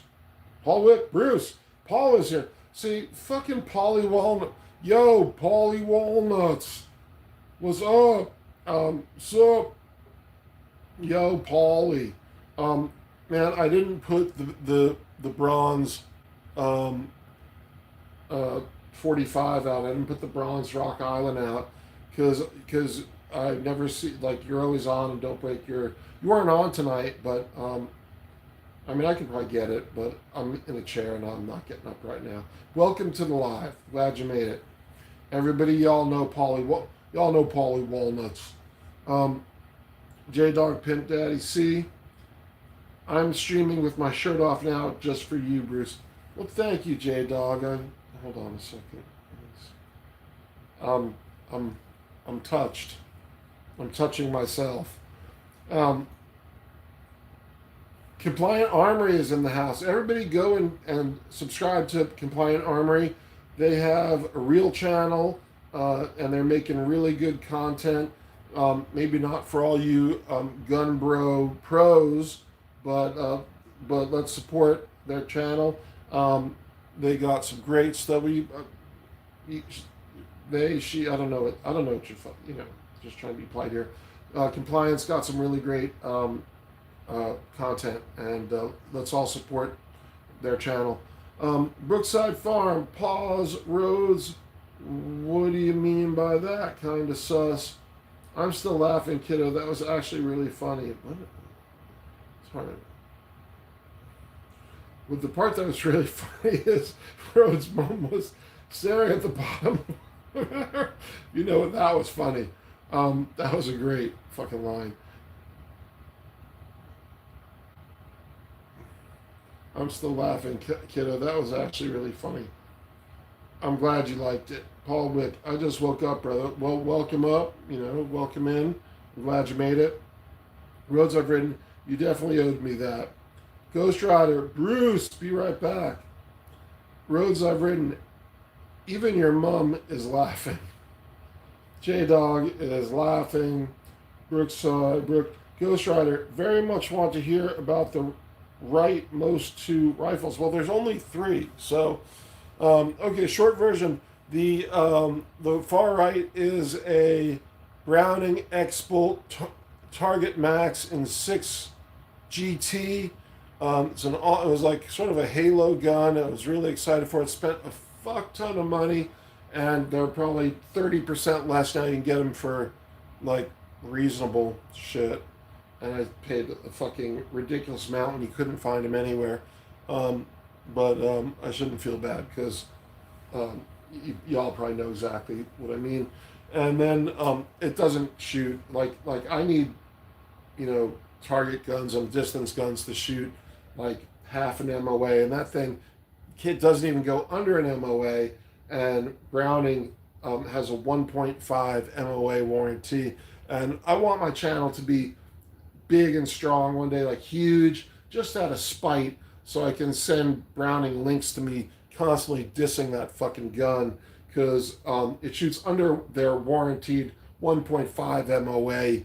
Paul Wick, Bruce. Paul is here. See, fucking Polly Walnut. Yo, Polly Walnuts. What's up? So, yo, Polly. Man, I didn't put the bronze um, uh, 45 out. I didn't put the bronze Rock Island out because I never see, like, you're always on and don't break your. You weren't on tonight, but I mean, I can probably get it, but I'm in a chair and I'm not getting up right now. Welcome to the live. Glad you made it. Everybody, y'all know Polly Walnuts. Um, J Dog Pimp Daddy C. I'm streaming with my shirt off now just for you, Bruce. Well, thank you, J Dog. Hold on a second. Um, I'm I'm touched. I'm touching myself. Um, Compliant Armory is in the house. Everybody go and subscribe to Compliant Armory. They have a real channel, and they're making really good content. Maybe not for all you gun bro pros, but but let's support their channel. They got some great stuff. I don't know it. I don't know what just trying to be polite here. Compliance got some really great content, and let's all support their channel. Brookside Farm, pause, roads. What do you mean by that? Kind of sus. I'm still laughing, kiddo. That was actually really funny. It's hard. But the part that was really funny is Rhodes' mom was staring at the bottom. You know what? That was funny. That was a great fucking line. I'm still laughing, kiddo. That was actually really funny. I'm glad you liked it. Paul Wick, I just woke up, brother. Well, welcome up. Welcome in. I'm glad you made it. Roads I've ridden, you definitely owed me that. Ghost Rider, Bruce, be right back. Roads I've ridden, even your mom is laughing. J Dog is laughing. Brookside, Ghost Rider, very much want to hear about the rightmost two rifles. Well, there's only three. So, okay, short version. The far right is a Browning XBolt Target Max in 6 GT. It was like sort of a halo gun. I was really excited for it. Spent a fuck ton of money, and they're probably 30% less now. You can get them for like reasonable shit. And I paid a fucking ridiculous amount when you couldn't find them anywhere. But I shouldn't feel bad because y'all probably know exactly what I mean. And then it doesn't shoot like I need, target guns and distance guns to shoot like half an MOA, and that thing kit doesn't even go under an MOA. And Browning has a 1.5 MOA warranty, and I want my channel to be big and strong one day, like huge, just out of spite, so I can send Browning links to me constantly dissing that fucking gun because it shoots under their warranted 1.5 MOA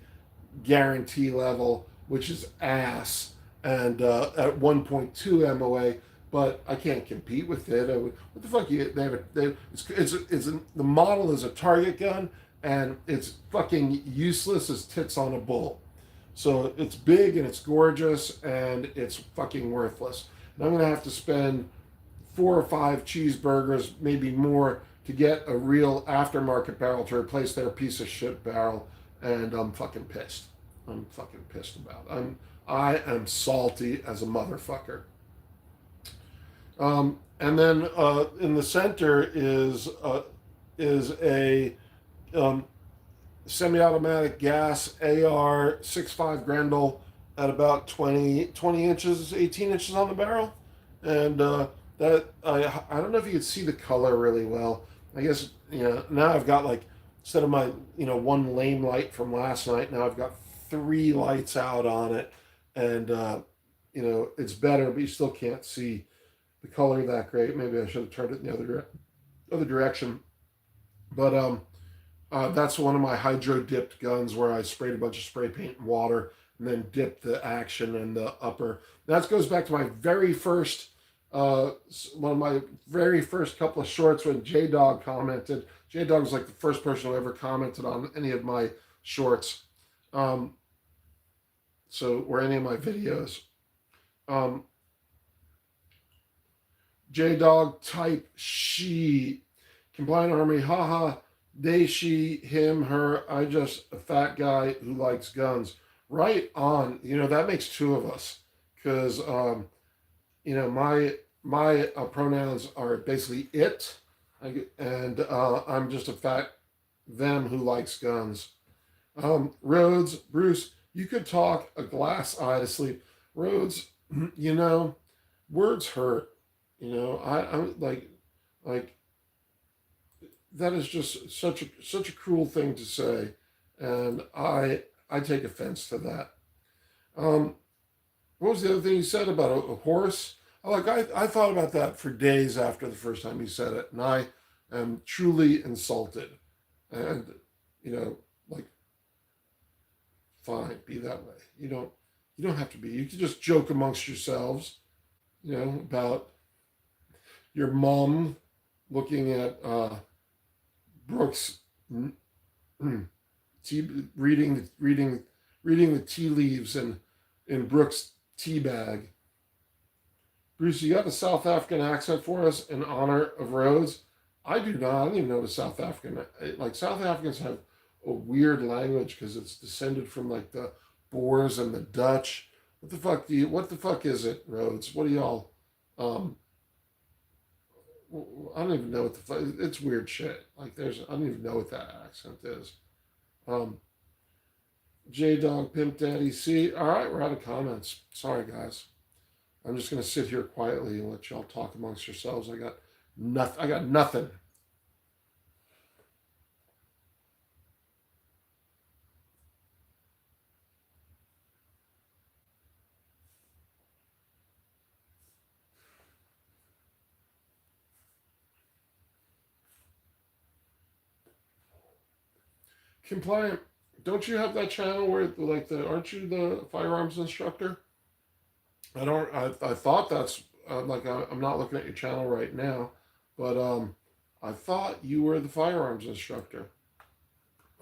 guarantee level, which is ass, and at 1.2 MOA. But I can't compete with it. What the fuck? The model is a target gun, and it's fucking useless as tits on a bull. So it's big and it's gorgeous and it's fucking worthless. And I'm going to have to spend 4 or 5 cheeseburgers, maybe more, to get a real aftermarket barrel to replace their piece of shit barrel. And I'm fucking pissed. I'm fucking pissed about it. I am salty as a motherfucker. And then in the center is a semi-automatic gas AR 6.5 Grendel at about 20 inches, 18 inches on the barrel, and that I don't know if you could see the color really well. I guess now I've got like, instead of my one lame light from last night, now I've got three lights out on it, and it's better, but you still can't see the color that great. Maybe I should have turned it in the other direction, but that's one of my hydro dipped guns where I sprayed a bunch of spray paint and water and then dipped the action in the upper. That goes back to my very first, one of my very first couple of shorts when J Dog commented. J Dog was like the first person who ever commented on any of my shorts, or any of my videos. J Dog type she, compliant army, haha. They, she, him, her. I just a fat guy who likes guns. Right on. That makes two of us, because my pronouns are basically it, and I'm just a fat them who likes guns. Rhodes, Bruce, you could talk a glass eye to sleep. Rhodes, words hurt. I'm like that is just such a cruel thing to say, and I take offense to that. What was the other thing you said about a horse? I thought about that for days after the first time you said it, and I am truly insulted. And like, fine, be that way. You don't have to be. You can just joke amongst yourselves, about your mom looking at Brooks reading the tea leaves in Brooks' tea bag. Bruce, you got a South African accent for us in honor of Rhodes? I do not. I don't even know the South African. Like, South Africans have a weird language because it's descended from like the Boers and the Dutch. What the fuck is it, Rhodes? What do y'all? I don't even know what the fuck. It's weird shit. Like, I don't even know what that accent is. J Dog Pimp Daddy C. All right, we're out of comments. Sorry, guys. I'm just gonna sit here quietly and let y'all talk amongst yourselves. I got nothing. Compliant. Don't you have that channel where aren't you the firearms instructor? I thought that's I'm not looking at your channel right now, but I thought you were the firearms instructor.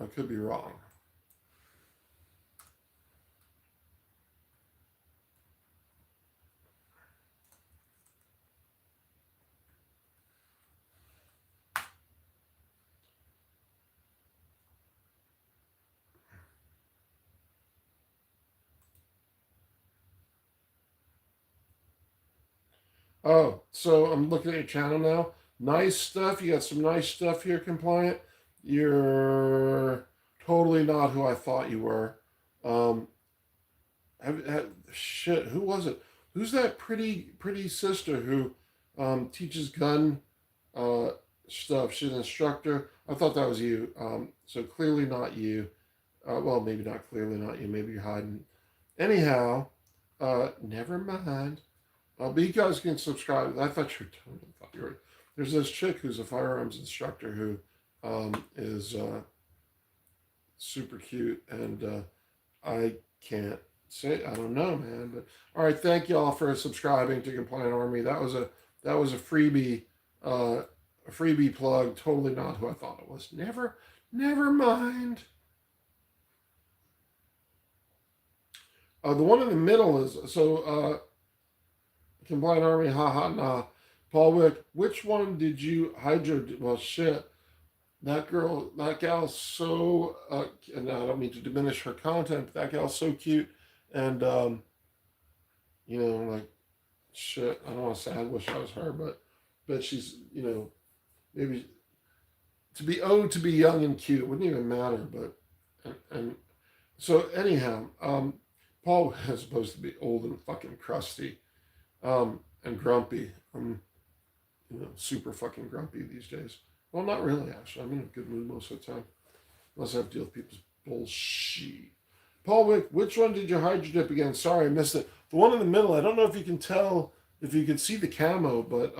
I could be wrong. Oh, so I'm looking at your channel now. Nice stuff. You got some nice stuff here, Compliant. You're totally not who I thought you were. Um, shit, who was it? Who's that pretty sister who teaches gun uh, stuff? She's an instructor. I thought that was you. So clearly not you. Well, maybe not clearly not you. Maybe you're hiding. Anyhow, never mind. But you guys can subscribe. I thought you were. There's this chick who's a firearms instructor who is super cute, and I can't say, I don't know, man. But all right, thank y'all for subscribing to Compliant Army. That was a freebie, a freebie plug. Totally not who I thought it was. Never mind. The one in the middle is Compliant Army, haha, nah. Paul Wick, which one did you hydro? Well, shit. That gal's so, and I don't mean to diminish her content, but that gal's so cute. And, like, shit, I don't want to say I wish I was her, but she's, maybe to be young and cute, it wouldn't even matter, but and so anyhow, Paul is supposed to be old and fucking crusty, and grumpy. I'm, super fucking grumpy these days. Well, not really, actually. I'm in a good mood most of the time, unless I have to deal with people's bullshit. Paul Wick, which one did you hydro dip again? Sorry, I missed it. The one in the middle. I don't know if you can tell, if you can see the camo, but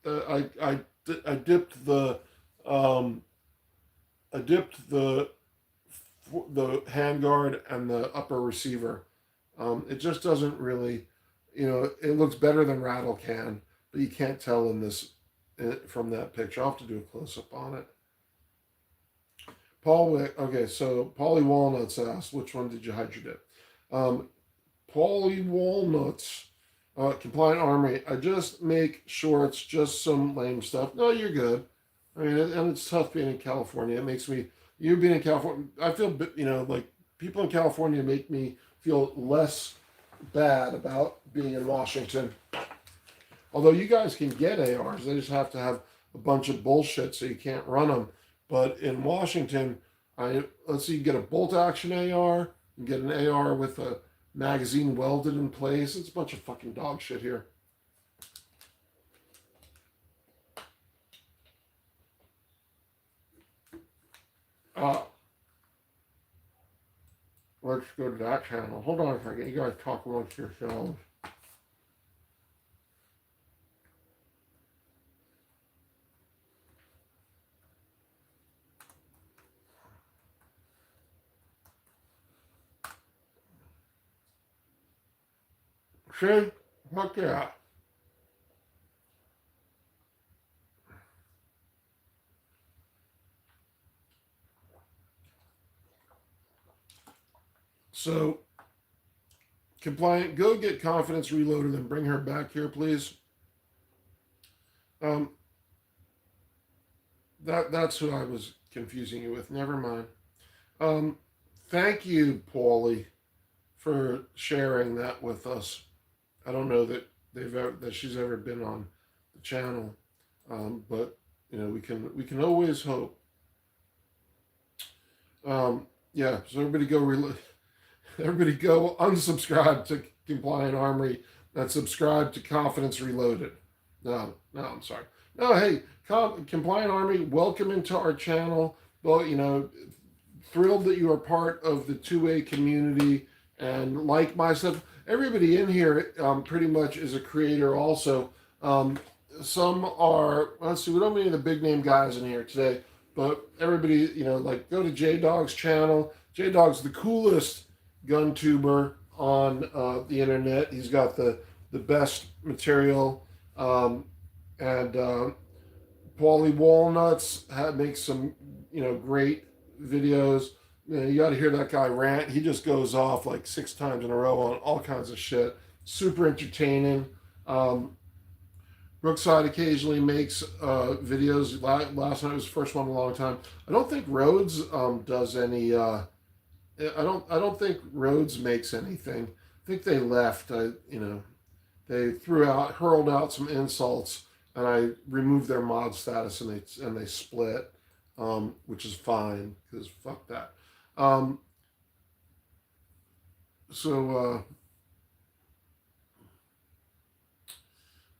I dipped the um, I dipped the handguard and the upper receiver. It just doesn't really, it looks better than Rattle Can, but you can't tell in this from that picture. I'll have to do a close up on it. Paul Wick, okay, so Paulie Walnuts asked, which one did you hydro dip? Paulie Walnuts, Compliant Army. I just make shorts, just some lame stuff. No, you're good. I mean, and it's tough being in California. It makes me, you being in California, I feel, like people in California make me feel less bad about being in Washington. Although you guys can get ARs, they just have to have a bunch of bullshit so you can't run them. But in Washington, let's see, you get a bolt action AR, you get an AR with a magazine welded in place. It's a bunch of fucking dog shit here. Let's go to that channel. Hold on a second. You guys talk amongst yourselves. See? Fuck yeah. So, Compliant, go get Confidence Reloaded and bring her back here, please. That's who I was confusing you with. Never mind. Thank you, Paulie, for sharing that with us. I don't know that that she's ever been on the channel, but we can always hope. Yeah, so everybody go unsubscribe to Compliant Armory and subscribe to Confidence Reloaded. No, I'm sorry. No, hey, Compliant Army, welcome into our channel. Well, thrilled that you are part of the 2A community, and like myself, everybody in here pretty much is a creator also. Some are, let's see, we don't have any of the big name guys in here today, but everybody, like go to J-Dog's channel. J-Dog's the coolest gun tuber on the internet. He's got the best material. And Paulie Walnuts makes some, great videos. You got to hear that guy rant. He just goes off like 6 times in a row on all kinds of shit. Super entertaining. Brookside occasionally makes videos. Last night was the first one in a long time. I don't think Rhodes does any. I don't think Rhodes makes anything. I think they left. They hurled out some insults, and I removed their mod status, and they split, which is fine because fuck that.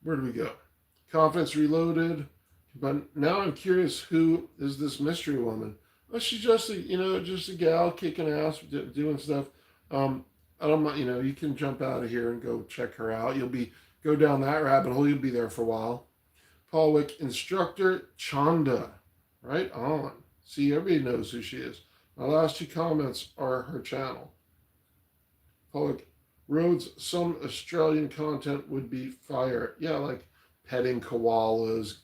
Where do we go? Confidence Reloaded. But now I'm curious, who is this mystery woman? Well, she's just a gal kicking ass, doing stuff. I don't mind, you can jump out of here and go check her out. Go down that rabbit hole. You'll be there for a while. Paul Wick, Instructor Chanda. Right on. See, everybody knows who she is. My last 2 comments are her channel. Paul Wick, Rhodes, some Australian content would be fire. Yeah, like petting koalas,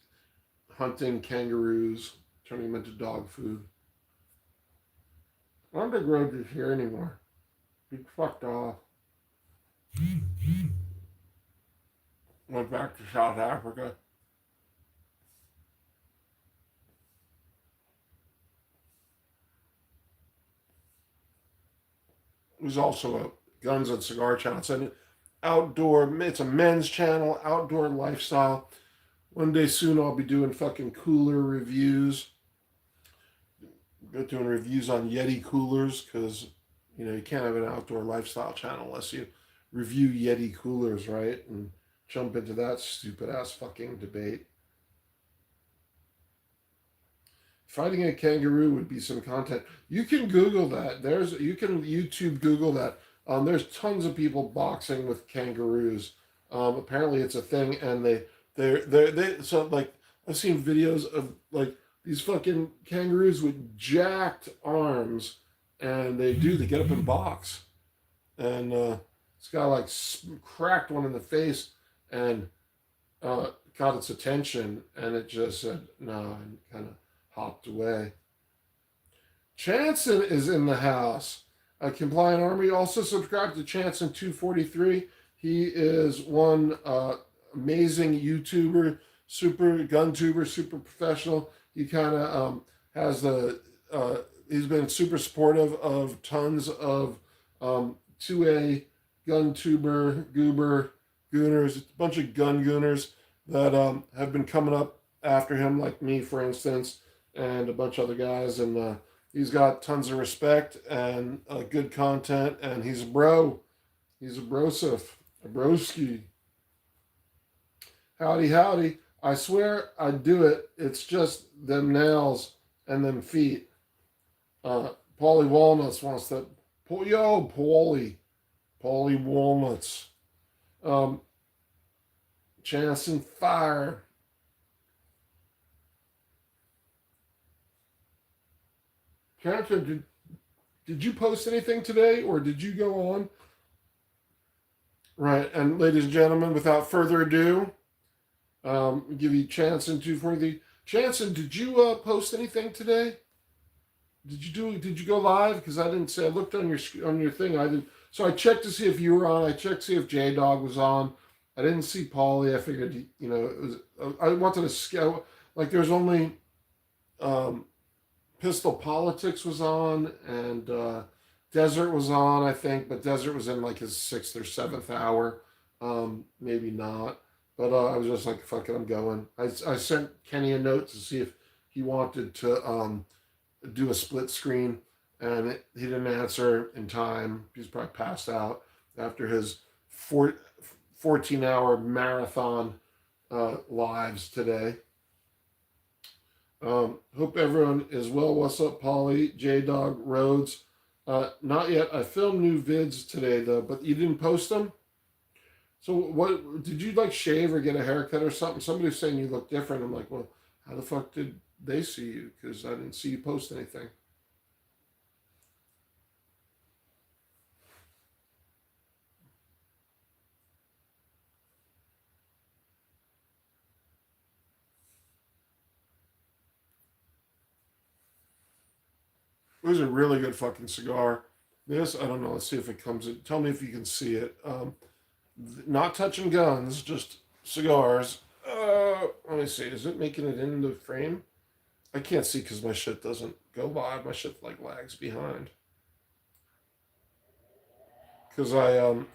hunting kangaroos, turning them into dog food. I don't think Rhodes is here anymore. He fucked off. Went back to South Africa. It was also a Guns and Cigar channel. It's it's a men's channel, outdoor lifestyle. One day soon I'll be doing fucking cooler reviews. doing reviews on Yeti coolers because, you know, you can't have an outdoor lifestyle channel unless you review Yeti coolers, right? And jump into that stupid ass fucking debate. Fighting a kangaroo would be some content. You can Google that. You can YouTube Google that. There's tons of people boxing with kangaroos. Apparently, it's a thing, and they so like I've seen videos of like these fucking kangaroos with jacked arms, and they get up and box, and this guy like cracked one in the face and got its attention, and it just said no and kind of hopped away. Chanson is in the house. A compliant army also subscribed to Chanson 243. He is one amazing YouTuber, super gun tuber, super professional. He kind of has he's been super supportive of tons of 2A gun tuber, gooners, a bunch of gun gooners that have been coming up after him, like me, for instance, and a bunch of other guys. And he's got tons of respect and good content, and he's a bro. He's a brosif, a broski. Howdy, howdy. I swear I'd do it. It's just them nails and them feet. Paulie Walnuts wants that. Yo, Paulie Walnuts. Chance and Fire. Catherine, did you post anything today, or did you go on? Right, and ladies and gentlemen, without further ado, give you Chanson 240. Chanson, did you post anything today? Did you go live? Because I didn't see. I looked on your thing. I didn't. So I checked to see if you were on. I checked to see if J Dog was on. I didn't see Paulie. I figured it was. I wanted to scale. Like there's only. Pistol Politics was on, and Desert was on, I think, but Desert was in like his 6th or 7th hour, maybe not. But I was just like, fuck it, I'm going. I sent Kenny a note to see if he wanted to do a split screen, and he didn't answer in time. He's probably passed out after his 14-hour marathon lives today. Hope everyone is well. What's up, Paulie, J-Dog, Rhodes? Not yet. I filmed new vids today, though, but you didn't post them? So what, did you like shave or get a haircut or something? Somebody's saying you look different. I'm like, well, how the fuck did they see you? Because I didn't see you post anything. It was a really good fucking cigar. This, I don't know. Let's see if it comes in. Tell me if you can see it. Not touching guns, just cigars. Let me see. Is it making it in the frame? I can't see because my shit doesn't go live. My shit like lags behind. Because I'm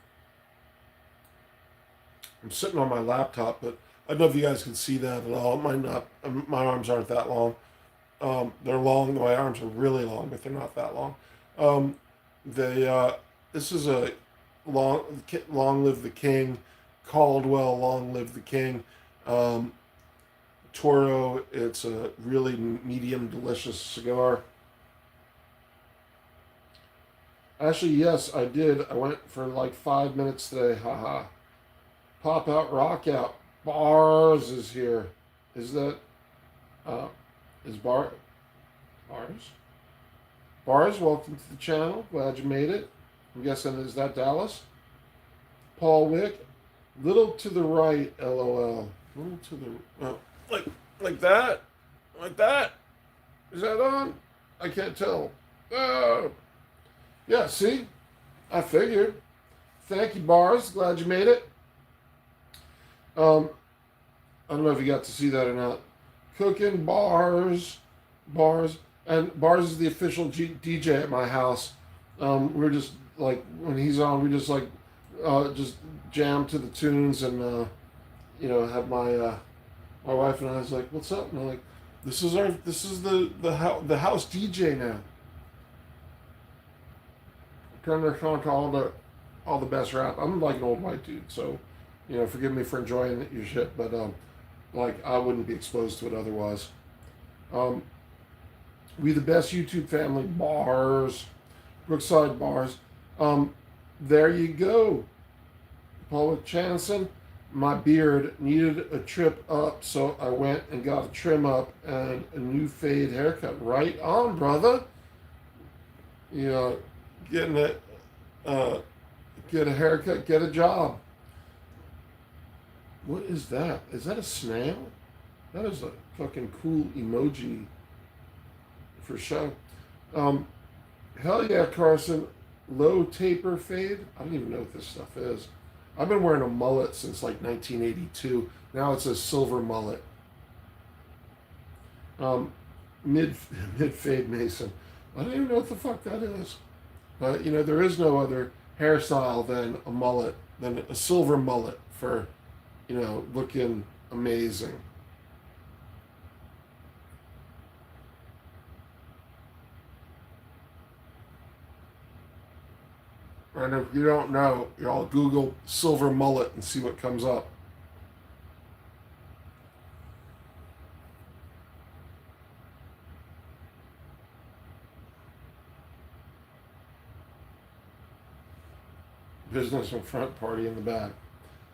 sitting on my laptop, but I don't know if you guys can see that at all. My arms aren't that long. They're long. My arms are really long, but they're not that long. This is a long live the king, Caldwell, long live the king. Toro. It's a really medium, delicious cigar. Actually, yes, I did. I went for like 5 minutes today. Haha. Pop out, rock out. Bars is here. Is that? Is Bars? Bars, welcome to the channel. Glad you made it. I'm guessing, is that Dallas? Paul Wick. Little to the right, LOL. Little to the like that? Like that? Is that on? I can't tell. Oh. Yeah, see? I figured. Thank you, Bars. Glad you made it. I don't know if you got to see that or not. Cooking Bars, and Bars is the official DJ at my house. We're just like, when he's on, we just like just jam to the tunes, and have my wife and I was like, "What's up?" And I'm like, This is the house DJ now. Turn this on to all the best rap. I'm like an old white dude, so forgive me for enjoying your shit, but like I wouldn't be exposed to it otherwise. Um, we the best YouTube family bars, Brookside bars. Um, there you go, Paula Chanson. My beard needed a trip up, so I went and got a trim up and a new fade haircut. Right on, brother. You know, getting it, uh, get a haircut, get a job. What is that? Is that a snail? That is a fucking cool emoji for sure. Um, hell yeah, Carson. Low taper fade. I don't even know what this stuff is. I've been wearing a mullet since like 1982. Now it's a silver mullet. Um, mid mid fade Mason. I don't even know what the fuck that is. But there is no other hairstyle than a mullet, than a silver mullet for looking amazing. And if you don't know, y'all Google silver mullet and see what comes up. Business in front, party in the back.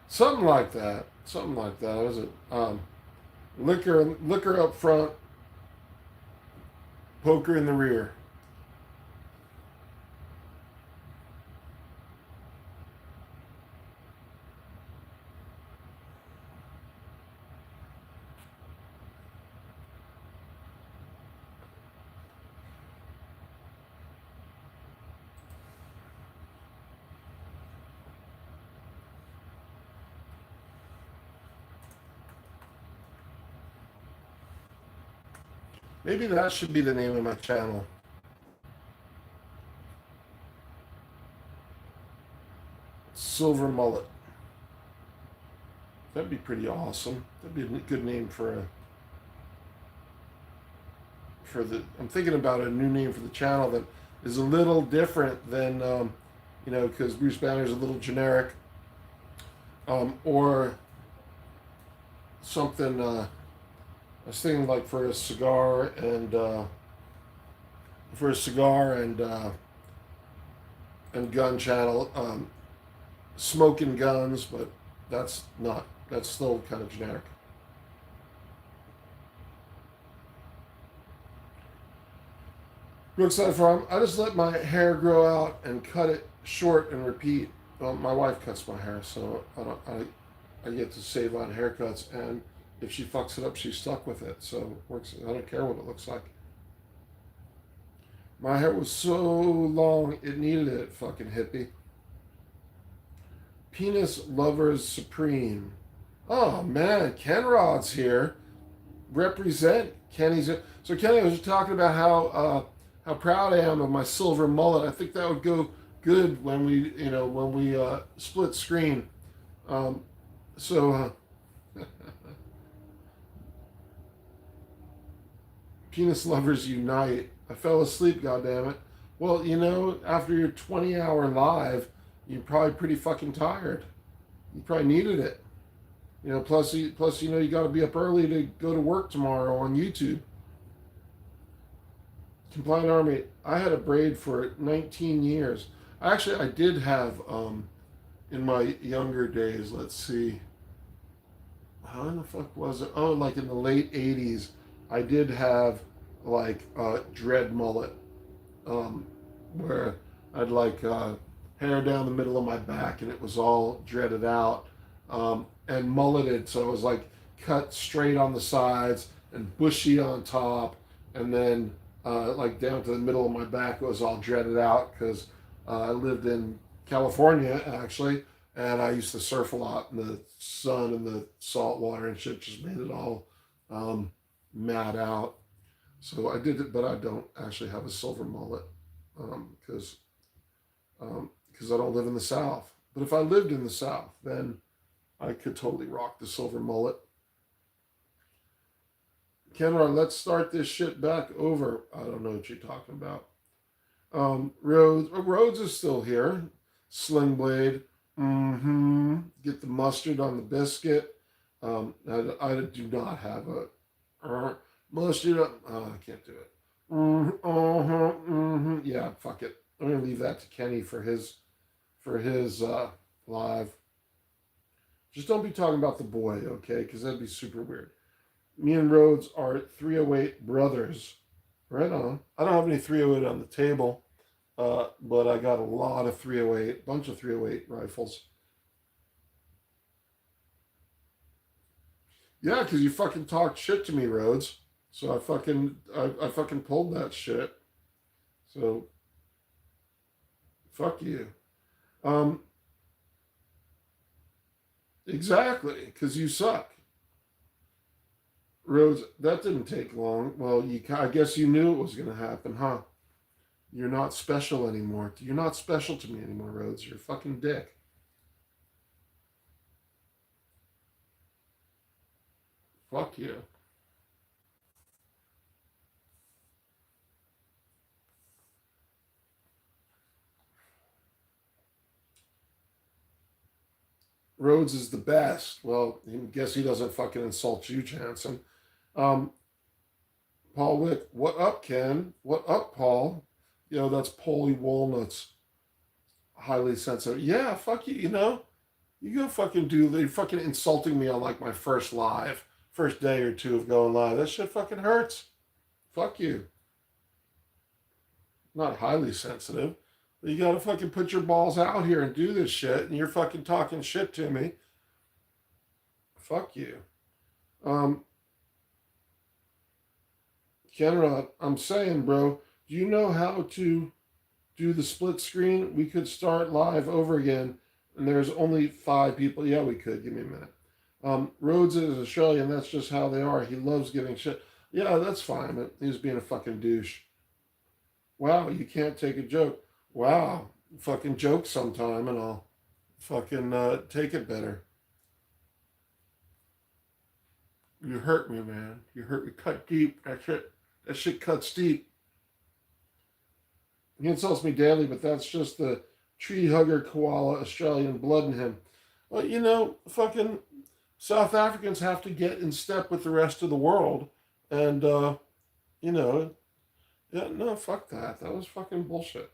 Something like that. Something like that. Was it liquor up front, poker in the rear? Maybe that should be the name of my channel. Silver Mullet. That'd be pretty awesome. That'd be a good name for the. I'm thinking about a new name for the channel that is a little different than because Bruce Banner is a little generic, or something. I was thinking like for a cigar and gun channel, smoking guns, but that's still kind of generic. Brookside Farm. I just let my hair grow out and cut it short and repeat. Well, my wife cuts my hair, so I get to save on haircuts, and if she fucks it up, she's stuck with it. So it works. I don't care what it looks like. My hair was so long it needed it. Fucking hippie. Penis lovers supreme. Oh man, Ken Rod's here. Represent Kenny's. So Kenny, I was just talking about how proud I am of my silver mullet. I think that would go good when we split screen. Um, so penis lovers unite. I fell asleep, goddammit. Well, after your 20-hour live, you're probably pretty fucking tired. You probably needed it. Plus you got to be up early to go to work tomorrow on YouTube. Compliant Army. I had a braid for 19 years. I did have in my younger days. Let's see. How in the fuck was it? Oh, like in the late 80s, I did have like a dread mullet, where I'd like hair down the middle of my back and it was all dreaded out, and mulleted, so it was like cut straight on the sides and bushy on top, and then like down to the middle of my back it was all dreaded out because I lived in California actually, and I used to surf a lot, and the sun and the salt water and shit just made it all mad out. So I did it, but I don't actually have a silver mullet because I don't live in the South. But if I lived in the South, then I could totally rock the silver mullet. Kenra, let's start this shit back over. I don't know what you're talking about. Rhodes is still here. Sling Blade. Mm-hmm. Get the mustard on the biscuit. I do not have a mustard. I can't do it. Yeah, fuck it. I'm gonna leave that to Kenny for his live. Just don't be talking about the boy, okay? Because that'd be super weird. Me and Rhodes are 308 brothers. Right on. I don't have any 308 on the table, but I got a lot of 308, bunch of 308 rifles. Yeah, because you fucking talked shit to me, Rhodes. So I fucking pulled that shit. So fuck you. Um, exactly, because you suck. Rhodes, that didn't take long. Well, I guess you knew it was going to happen, huh? You're not special anymore. You're not special to me anymore, Rhodes. You're a fucking dick. Fuck you. Rhodes is the best. Well, I guess he doesn't fucking insult you, Jansen. Um, Paul Wick, what up, Ken? What up, Paul? That's Polly Walnuts. Highly sensitive. Yeah, fuck you, You go fucking do, they fucking insulting me on like my first day or two of going live. That shit fucking hurts. Fuck you. Not highly sensitive. You gotta fucking put your balls out here and do this shit, and you're fucking talking shit to me. Fuck you. Um, Kenrod, I'm saying, bro, do you know how to do the split screen? We could start live over again, and there's only 5 people. Yeah, we could. Give me a minute. Rhodes is Australian. That's just how they are. He loves giving shit. Yeah, that's fine. He's being a fucking douche. Wow, you can't take a joke. Wow, fucking joke sometime, and I'll fucking take it better. You hurt me, man. You hurt me. Cut deep. That shit cuts deep. He insults me daily, but that's just the tree hugger koala Australian blood in him. Well, fucking South Africans have to get in step with the rest of the world. And, yeah, no, fuck that. That was fucking bullshit.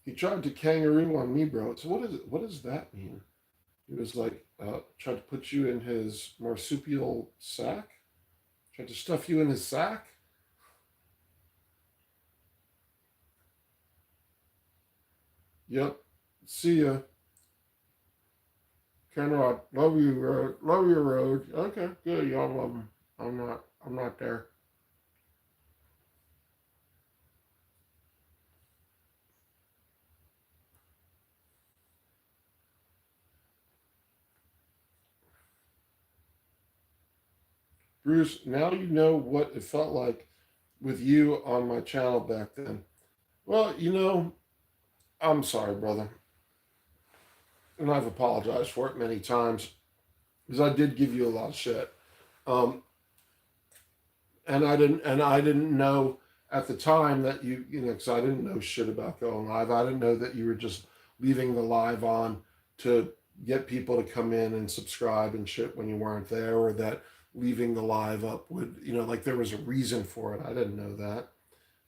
He tried to kangaroo on me, bro. So what does that mean? He was like, tried to put you in his marsupial sack? Tried to stuff you in his sack? Yep. See ya. Kenrod, love you, Road. Love you, Road. Okay, good. Y'all love him. I'm not there. Bruce, now you know what it felt like with you on my channel back then. Well, I'm sorry, brother. And I've apologized for it many times because I did give you a lot of shit. Um, and I didn't know at the time that because I didn't know shit about going live. I didn't know that you were just leaving the live on to get people to come in and subscribe and shit when you weren't there, or that leaving the live up would, like there was a reason for it. I didn't know that.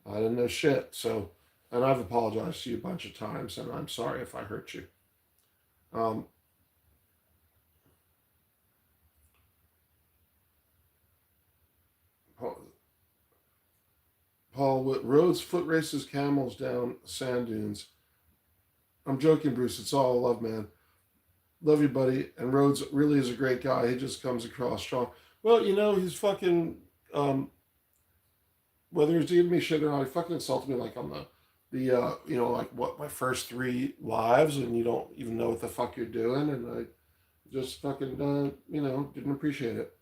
I didn't know shit. So, and I've apologized to you a bunch of times, and I'm sorry if I hurt you. Um, Paul, what Rhodes foot races camels down sand dunes. I'm joking, Bruce. It's all love, man. Love you, buddy. And Rhodes really is a great guy. He just comes across strong. Well, he's fucking, whether he's giving me shit or not, he fucking insulted me like on like what, my first 3 lives, and you don't even know what the fuck you're doing. And I just fucking, didn't appreciate it.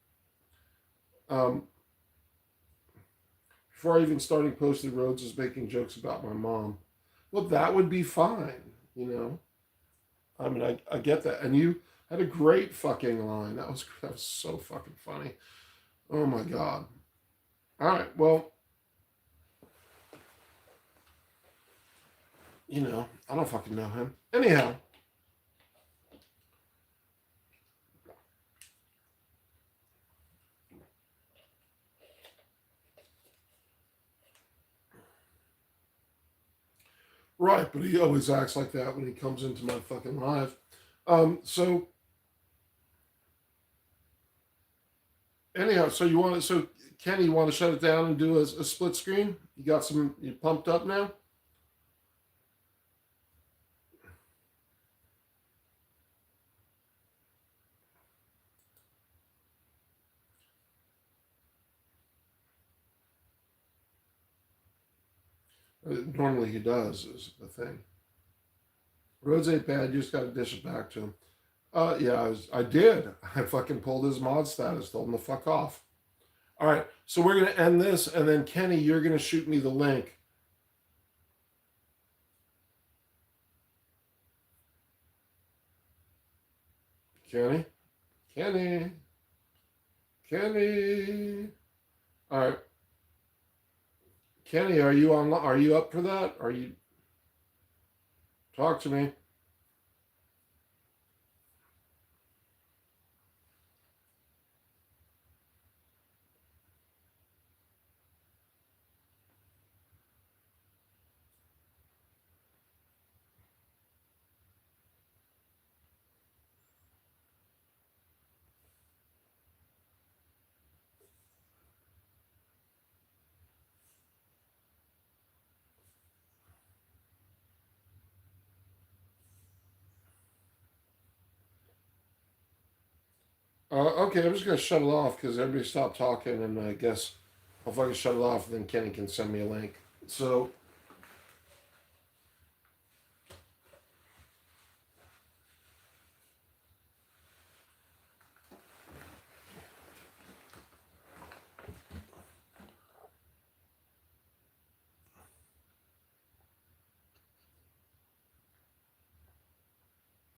Um, before I even starting posting, Rhodes is making jokes about my mom. Well, that would be fine, you know. I mean, I get that, and you had a great fucking line. That was so fucking funny. Oh my god. All right, well, you know, I don't fucking know him. Anyhow, right, but he always acts like that when he comes into my fucking live. So anyhow, so you want to, so Kenny, you want to shut it down and do a split screen? You pumped up now? Normally he does, is the thing. Roads ain't bad, you just got to dish it back to him. Yeah, I did. I fucking pulled his mod status, told him to fuck off. All right, so we're going to end this, and then Kenny, you're going to shoot me the link. Kenny? Kenny? Kenny? All right. Kenny, are you on? Are you up for that? Are you? Talk to me. Okay, I'm just gonna shut it off because everybody stopped talking, and I guess I'll fucking shut it off, and then Kenny can send me a link. So